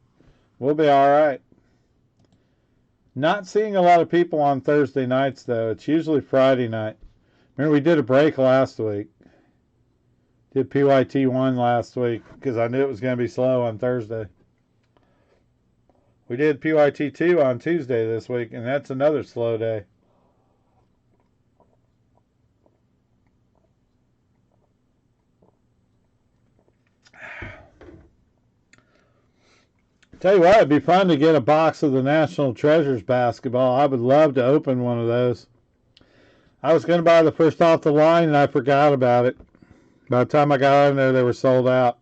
We'll be all right. Not seeing a lot of people on Thursday nights though. It's usually Friday night. Remember we did a break last week. Did PYT1 last week because I knew it was going to be slow on Thursday. We did PYT2 on Tuesday this week, and that's another slow day. Tell you what, it'd be fun to get a box of the National Treasures basketball. I would love to open one of those. I was going to buy the first off the line, and I forgot about it. By the time I got in there, they were sold out.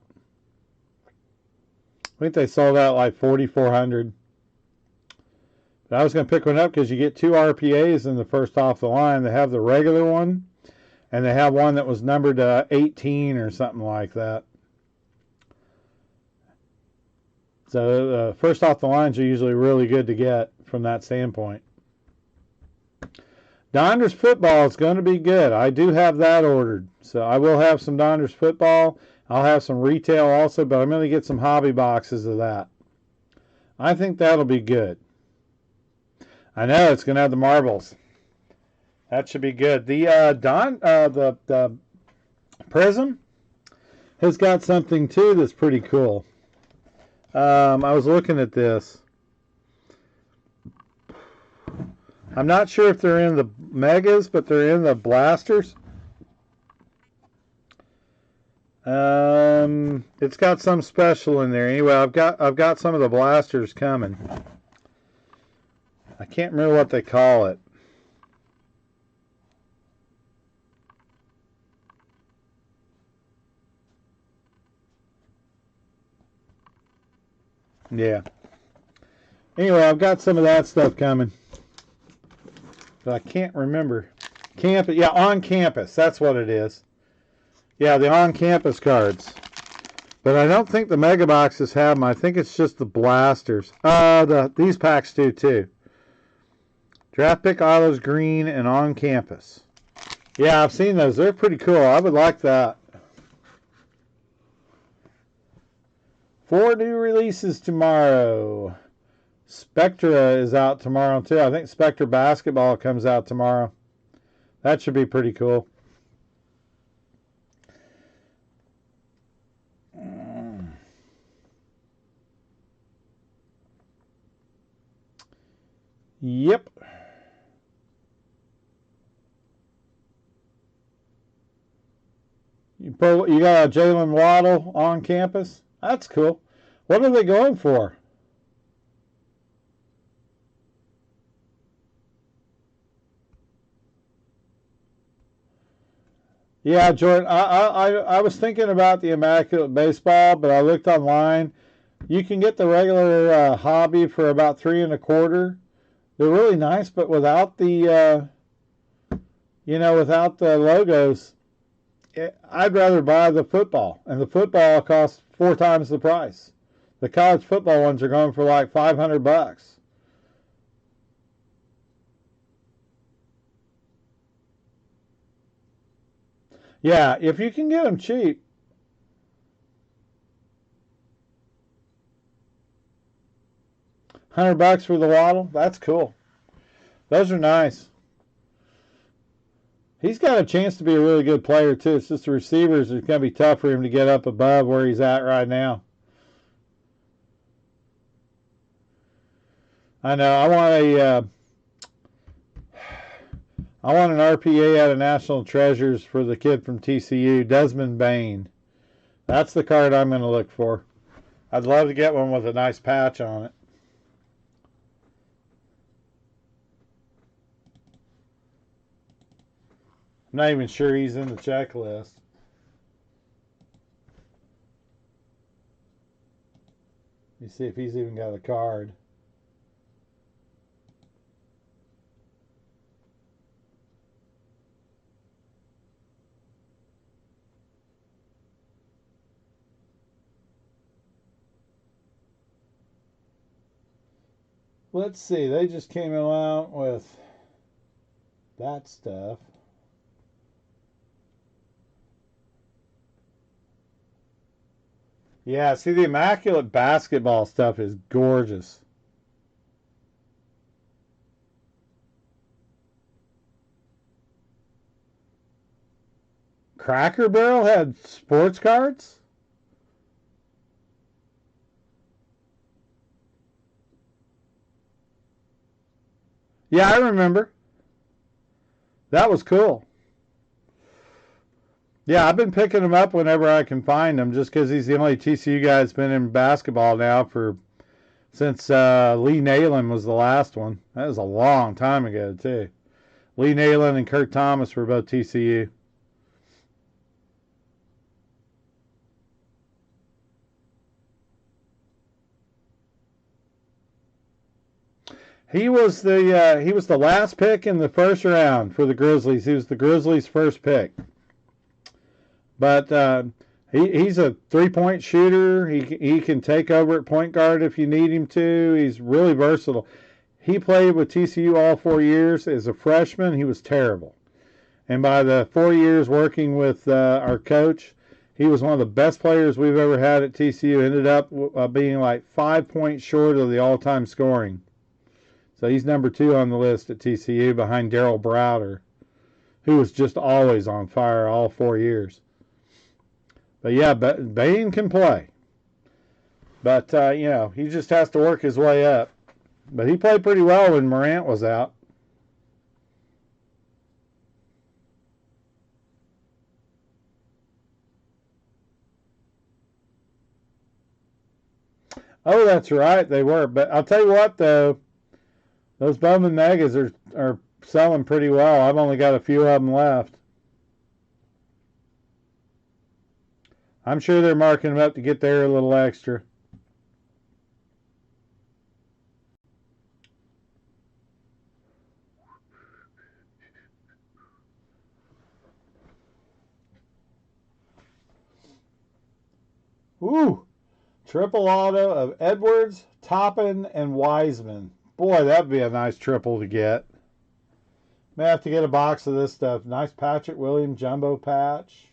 I think they sold out like 4,400. But I was going to pick one up because you get 2 RPAs in the first off the line. They have the regular one, and they have one that was numbered 18 or something like that. So first off the lines are usually really good to get from that standpoint. Donders football is going to be good. I do have that ordered. So I will have some Donders football. I'll have some retail also, but I'm going to get some hobby boxes of that. I think that'll be good. I know it's going to have the marbles. That should be good. The the Prism has got something too that's pretty cool. I was looking at this. I'm not sure if they're in the megas, but they're in the blasters. It's got some special in there. Anyway, I've got some of the blasters coming. I can't remember what they call it. Yeah. Anyway, I've got some of that stuff coming. But I can't remember. Yeah, on campus. That's what it is. Yeah, the on campus cards. But I don't think the mega boxes have them. I think it's just the blasters. These packs do too. Draft pick autos green and on campus. Yeah, I've seen those. They're pretty cool. I would like that. 4 new releases tomorrow. Spectra is out tomorrow too. I think Spectra Basketball comes out tomorrow. That should be pretty cool. Yep. You got a Jalen Waddle on campus? That's cool. What are they going for? Yeah, Jordan, I was thinking about the Immaculate Baseball, but I looked online. You can get the regular hobby for about $3.25. They're really nice, but without the without the logos, I'd rather buy the football, and the football costs 4 times the price. The college football ones are going for like $500. Yeah, if you can get them cheap. $100 for the Waddle. That's cool. Those are nice. He's got a chance to be a really good player too. It's just the receivers are going to be tough for him to get up above where he's at right now. I know. I want an RPA out of National Treasures for the kid from TCU, Desmond Bain. That's the card I'm going to look for. I'd love to get one with a nice patch on it. I'm not even sure he's in the checklist. Let me see if he's even got a card. Let's see. They just came out with that stuff. Yeah, see, the Immaculate Basketball stuff is gorgeous. Cracker Barrel had sports cards? Yeah, I remember. That was cool. Yeah, I've been picking them up whenever I can find them, just because he's the only TCU guy that's been in basketball now since Lee Nalen was the last one. That was a long time ago too. Lee Nalen and Kurt Thomas were both TCU. He was the last pick in the first round for the Grizzlies. He was the Grizzlies' first pick. But he's a 3-point shooter. He can take over at point guard if you need him to. He's really versatile. He played with TCU all 4 years. As a freshman, he was terrible. And by the 4 years working with our coach, he was one of the best players we've ever had at TCU. Ended up being like 5 points short of the all-time scoring. So he's number 2 on the list at TCU behind Daryl Browder, who was just always on fire all 4 years. But yeah, Bain can play. But, he just has to work his way up. But he played pretty well when Morant was out. Oh, that's right, they were. But I'll tell you what, though, those Bowman Megas are selling pretty well. I've only got a few of them left. I'm sure they're marking them up to get there a little extra. Ooh, triple auto of Edwards, Toppin, and Wiseman. Boy, that'd be a nice triple to get. May have to get a box of this stuff. Nice Patrick Williams jumbo patch.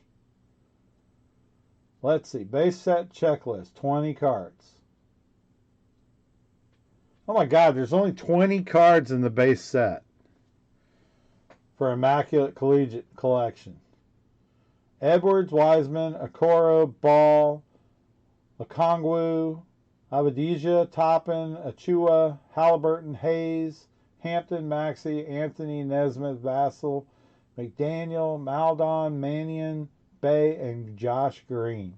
Let's see. Base set checklist. 20 cards. Oh my God, there's only 20 cards in the base set for Immaculate Collegiate Collection. Edwards, Wiseman, Okoro, Ball, Okongwu, Abadija, Toppin, Achua, Halliburton, Hayes, Hampton, Maxey, Anthony, Nesmith, Vassell, McDaniel, Maldon, Mannion, Bay, and Josh Green.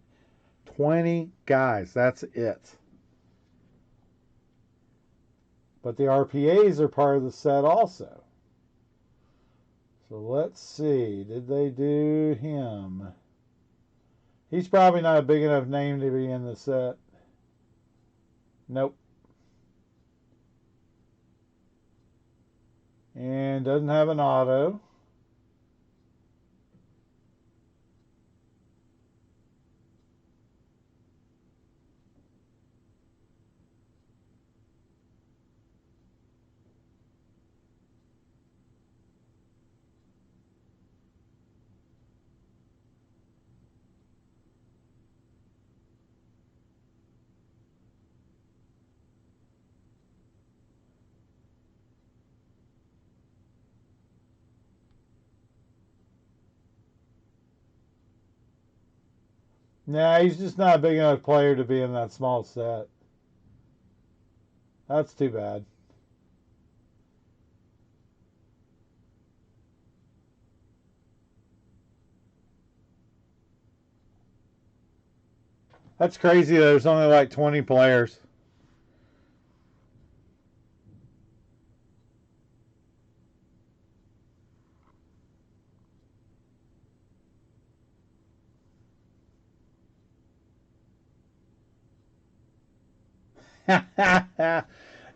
20 guys. That's it. But the RPAs are part of the set also. So let's see. Did they do him? He's probably not a big enough name to be in the set. Nope. And doesn't have an auto. Nah, he's just not a big enough player to be in that small set. That's too bad. That's crazy. There's only like 20 players.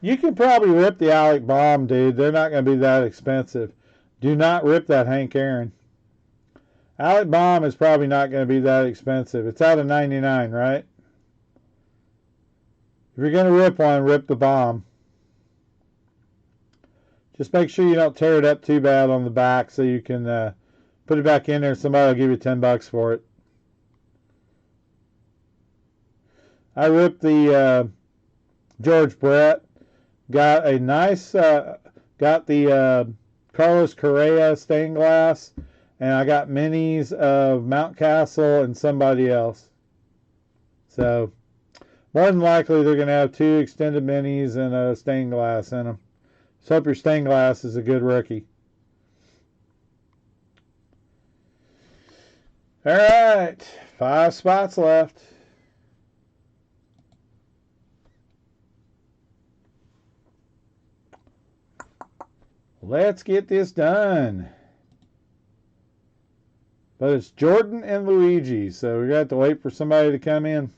You can probably rip the Alec Bomb, dude. They're not going to be that expensive. Do not rip that Hank Aaron. Alec Bomb is probably not going to be that expensive. It's out of 99, right? If you're going to rip one, rip the bomb. Just make sure you don't tear it up too bad on the back so you can put it back in there. Somebody will give you $10 for it. I ripped the George Brett. Got a nice, got the Carlos Correa stained glass, and I got minis of Mountcastle and somebody else. So more than likely they're going to have 2 extended minis and a stained glass in them. So hope your stained glass is a good rookie. All right, 5 spots left. Let's get this done. But it's Jordan and Luigi, so we're going to have to wait for somebody to come in.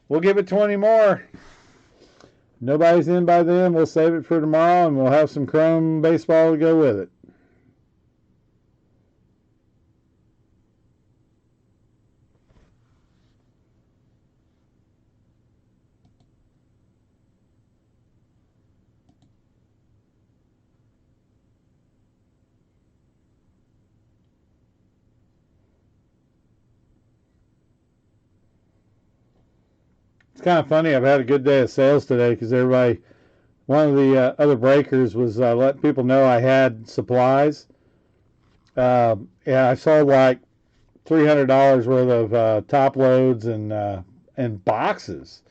We'll give it 20 more. Nobody's in by then. We'll save it for tomorrow, and we'll have some Chrome baseball to go with it. It's kind of funny. I've had a good day of sales today because everybody, one of the other breakers was letting people know I had supplies. Yeah, I sold like $300 worth of top loads and boxes,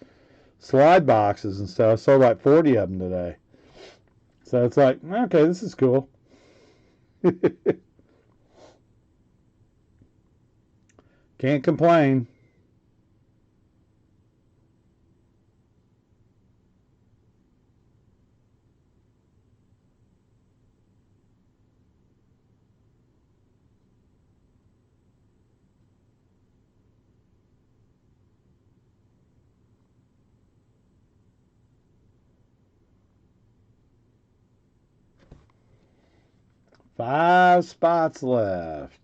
slide boxes and stuff. I sold like 40 of them today. So it's like, okay, this is cool. Can't complain. Five spots left.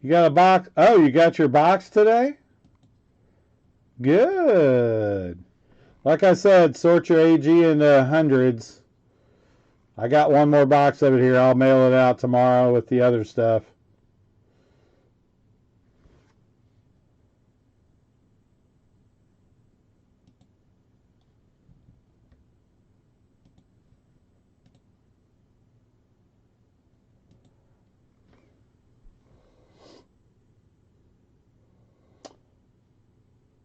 You got a box. Oh, you got your box today? Good. Like I said, sort your AG into hundreds. I got one more box of it here. I'll mail it out tomorrow with the other stuff.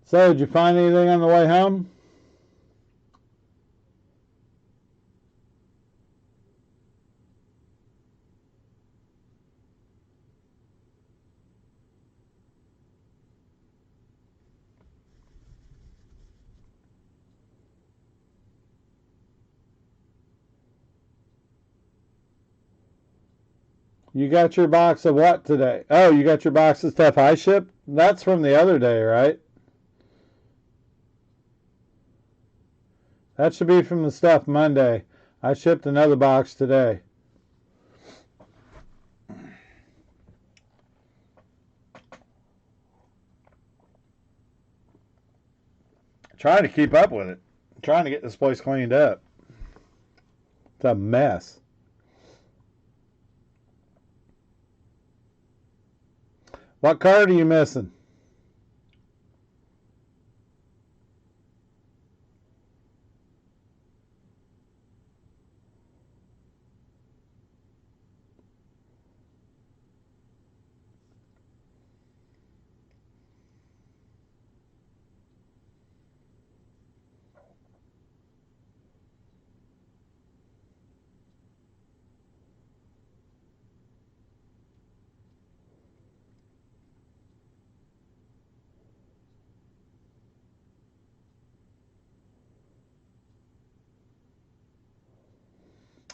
So, did you find anything on the way home? You got your box of what today? Oh, you got your box of stuff I shipped? That's from the other day, right? That should be from the stuff Monday. I shipped another box today. Trying to keep up with it. Trying to get this place cleaned up. It's a mess. What card are you missing?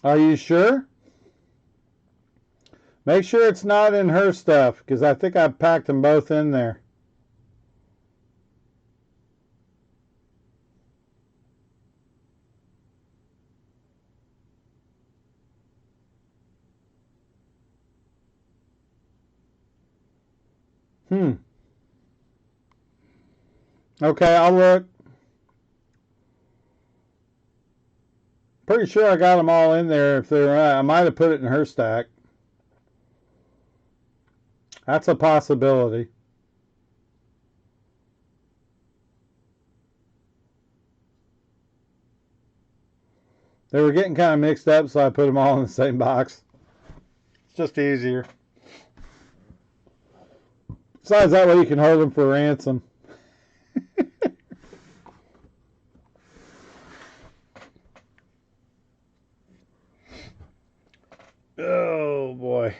Are you sure? Make sure it's not in her stuff, because I think I packed them both in there. Okay, I'll look. Pretty sure I got them all in there. If they're, I might have put it in her stack. That's a possibility. They were getting kind of mixed up, so I put them all in the same box. It's just easier. Besides, that way you can hold them for ransom. Oh, boy.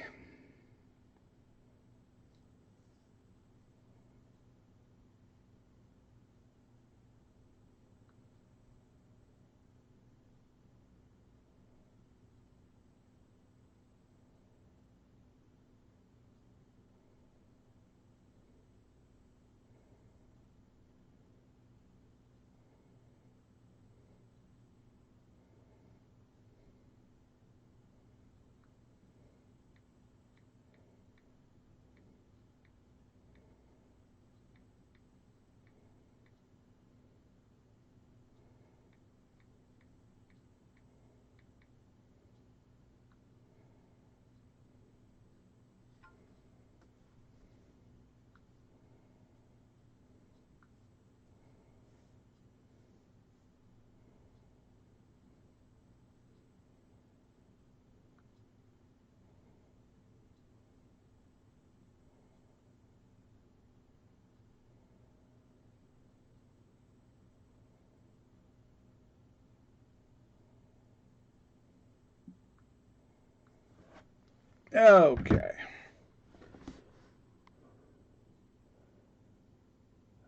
Okay.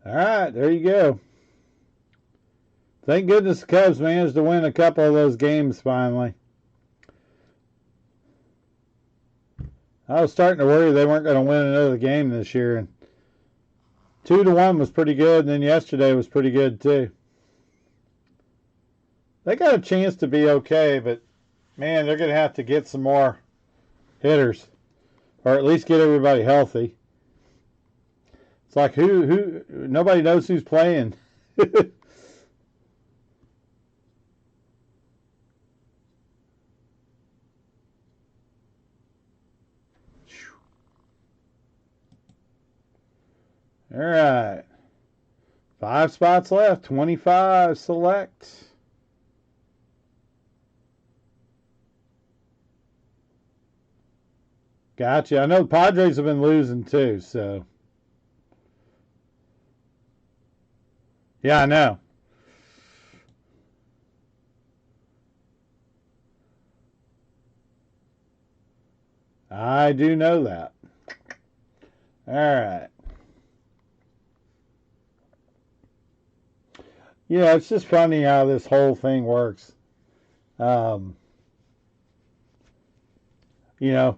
All right, there you go. Thank goodness the Cubs managed to win a couple of those games finally. I was starting to worry they weren't going to win another game this year. And 2-1 was pretty good, and then yesterday was pretty good too. They got a chance to be okay, but man, they're going to have to get some more hitters, or at least get everybody healthy. It's like who nobody knows who's playing. All right. 5 spots left. 25 select. Gotcha. I know the Padres have been losing too, so. Yeah, I know. I do know that. All right. Yeah, it's just funny how this whole thing works. Um, you know,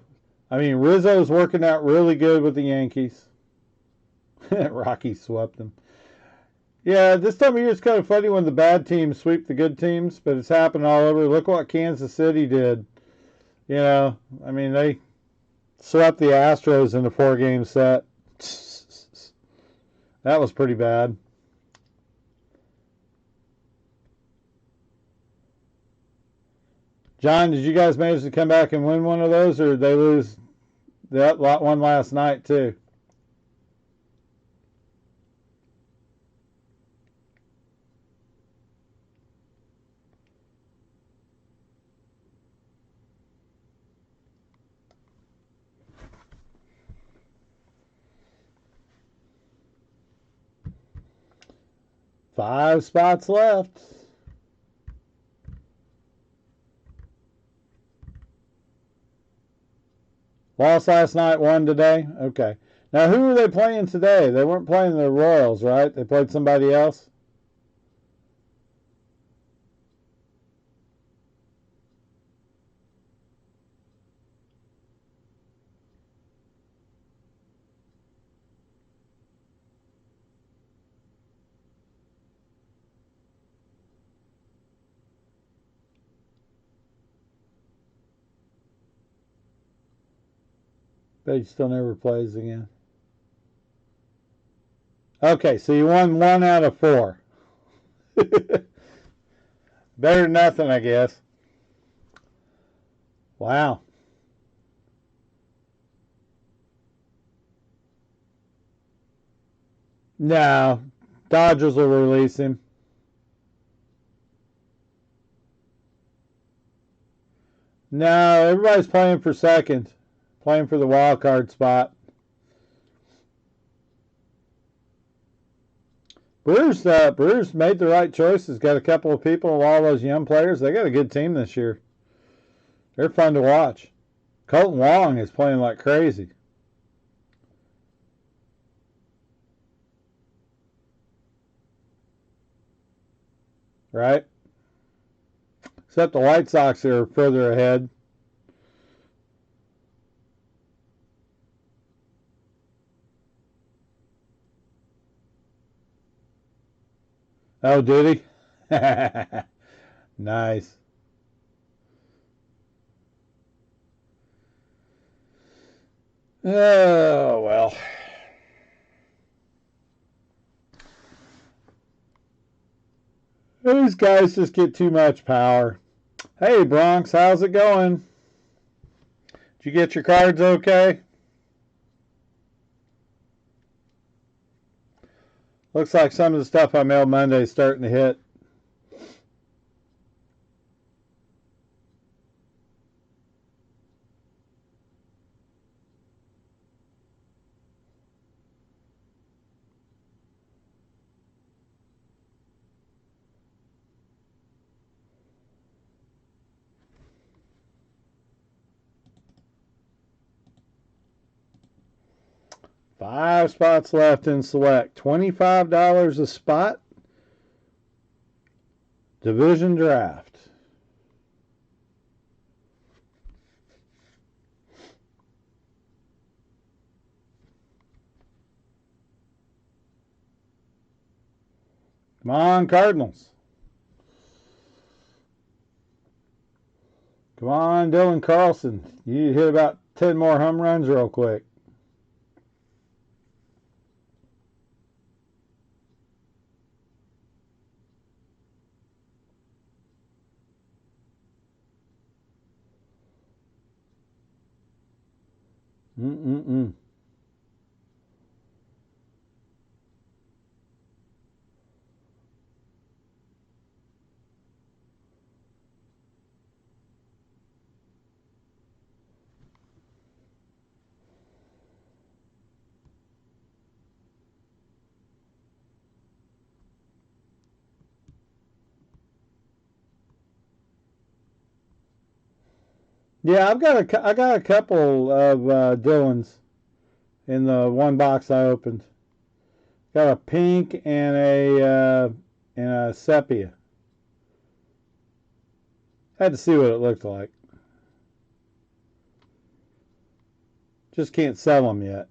I mean, Rizzo's working out really good with the Yankees. Rocky swept them. Yeah, this time of year it's kind of funny when the bad teams sweep the good teams, but it's happened all over. Look what Kansas City did. You know, I mean, they swept the Astros in a 4-game set. That was pretty bad. John, did you guys manage to come back and win one of those, or did they lose that one last night too? Five spots left. Lost last night, won today. Okay. Now, who are they playing today? They weren't playing the Royals, right? They played somebody else? They still never plays again. Okay, so you won 1 out of 4. Better than nothing, I guess. Wow. No, Dodgers will release him. No, everybody's playing for second, playing for the wild card spot. Brewers made the right choices. Got a couple of people, all those young players. They got a good team this year. They're fun to watch. Colton Wong is playing like crazy. Right? Except the White Sox are further ahead. Oh, did he? Nice. Oh, well. These guys just get too much power. Hey, Bronx, how's it going? Did you get your cards okay? Looks like some of the stuff I mailed Monday is starting to hit. Five spots left in select. $25 a spot. Division draft. Come on, Cardinals. Come on, Dylan Carlson. You hit about 10 more home runs real quick. Mm-mm-mm. Yeah, I got a couple of Dylans in the one box I opened. Got a pink and a sepia. Had to see what it looked like. Just can't sell them yet.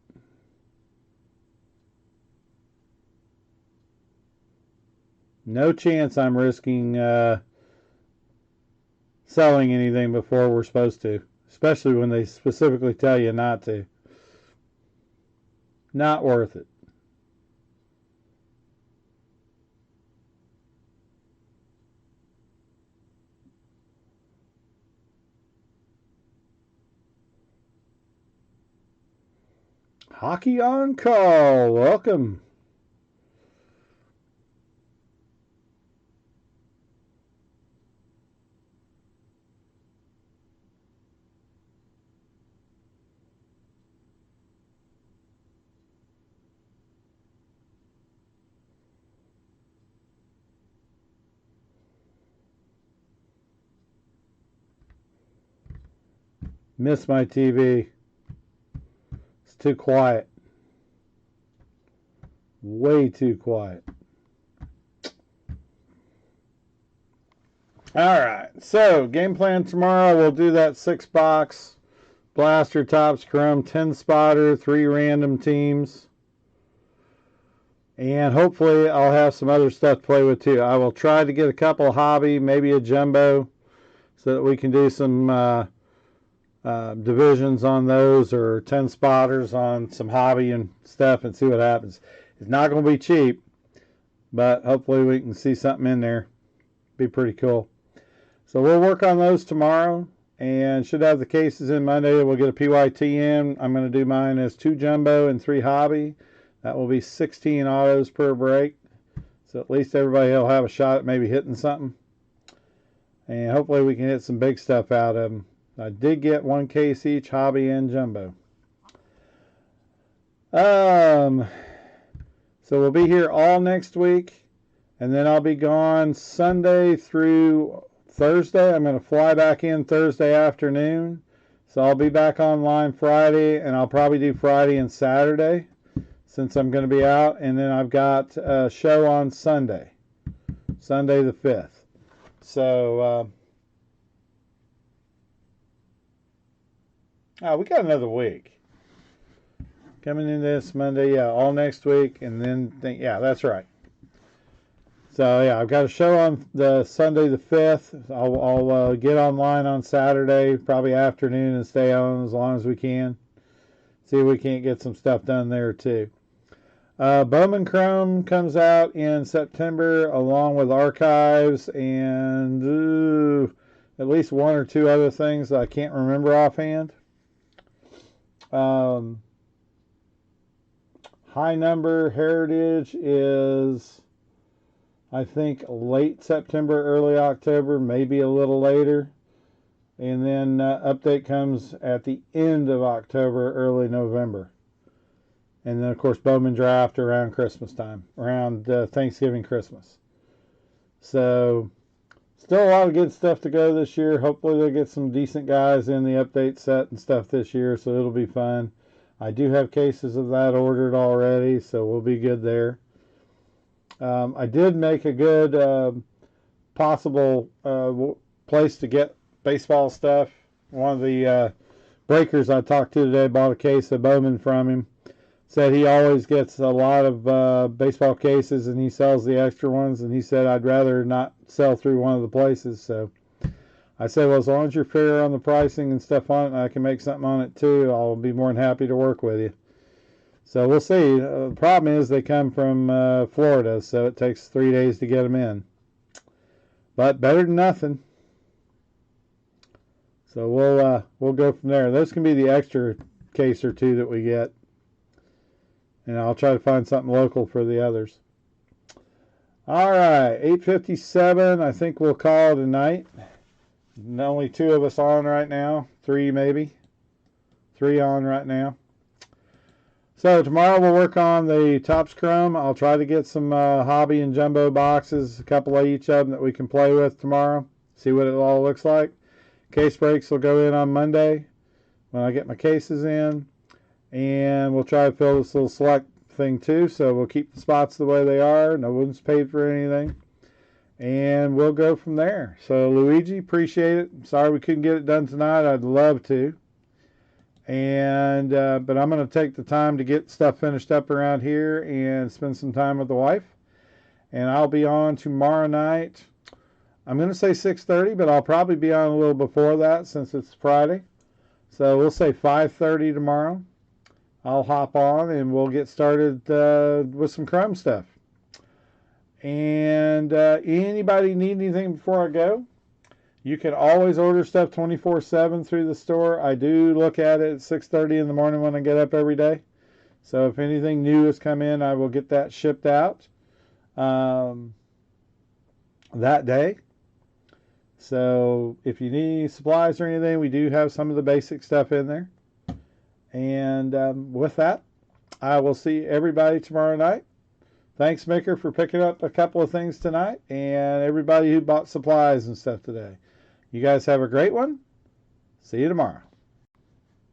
No chance I'm risking selling anything before we're supposed to, especially when they specifically tell you not to. Not worth it. Hockey on call. Welcome. Miss my TV. It's too quiet. Way too quiet. All right. So, game plan tomorrow. We'll do that 6-box blaster Topps Chrome 10 spotter, 3 random teams. And hopefully I'll have some other stuff to play with too. I will try to get a couple hobby, maybe a jumbo, so that we can do some divisions on those, or 10 spotters on some hobby and stuff, and see what happens. It's not going to be cheap, but hopefully we can see something in there. Be pretty cool. So we'll work on those tomorrow, and should have the cases in Monday. We'll get a PYT in. I'm going to do mine as 2 jumbo and 3 hobby. That will be 16 autos per break. So at least everybody will have a shot at maybe hitting something. And hopefully we can hit some big stuff out of them. I did get 1 case each, hobby and jumbo. So we'll be here all next week. And then I'll be gone Sunday through Thursday. I'm going to fly back in Thursday afternoon. So I'll be back online Friday, and I'll probably do Friday and Saturday, since I'm going to be out. And then I've got a show on Sunday, Sunday the 5th. So, we got another week. Coming in this Monday, yeah, all next week. And then, yeah, that's right. So, yeah, I've got a show on the Sunday the 5th. I'll get online on Saturday, probably afternoon, and stay on as long as we can. See if we can't get some stuff done there, too. Bowman Chrome comes out in September, along with Archives and at least 1 or 2 other things that I can't remember offhand. High number Heritage is, I think, late September, early October, maybe a little later. And then update comes at the end of October, early November. And then, of course, Bowman Draft around Christmas time, around Thanksgiving, Christmas. So, still a lot of good stuff to go this year. Hopefully they'll get some decent guys in the update set and stuff this year, so it'll be fun. I do have cases of that ordered already, so we'll be good there. I did make a good possible place to get baseball stuff. One of the breakers I talked to today bought a case of Bowman from him. Said he always gets a lot of baseball cases, and he sells the extra ones, and he said I'd rather not sell through one of the places. So I said, well, as long as you're fair on the pricing and stuff on it, and I can make something on it too, I'll be more than happy to work with you. So we'll see. The problem is they come from Florida, so it takes 3 days to get them in. But better than nothing. So we'll go from there. Those can be the extra case or two that we get. And I'll try to find something local for the others. All right, 8:57. I think we'll call it a night. Only 2 of us on right now. 3 maybe. 3 on right now. So tomorrow we'll work on the Topps Chrome. I'll try to get some hobby and jumbo boxes, a couple of each of them that we can play with tomorrow. See what it all looks like. Case breaks will go in on Monday when I get my cases in. And we'll try to fill this little select thing too. So we'll keep the spots the way they are. No one's paid for anything. And we'll go from there. So Luigi, appreciate it. Sorry we couldn't get it done tonight. I'd love to. And but I'm going to take the time to get stuff finished up around here and spend some time with the wife. And I'll be on tomorrow night. I'm going to say 6:30, but I'll probably be on a little before that since it's Friday. So we'll say 5:30 tomorrow. I'll hop on and we'll get started with some Chrome stuff. And anybody need anything before I go? You can always order stuff 24/7 through the store. I do look at it at 6:30 in the morning when I get up every day. So if anything new has come in, I will get that shipped out that day. So if you need any supplies or anything, we do have some of the basic stuff in there. And with that, I will see everybody tomorrow night. Thanks, Micker, for picking up a couple of things tonight, and everybody who bought supplies and stuff today. You guys have a great one. See you tomorrow.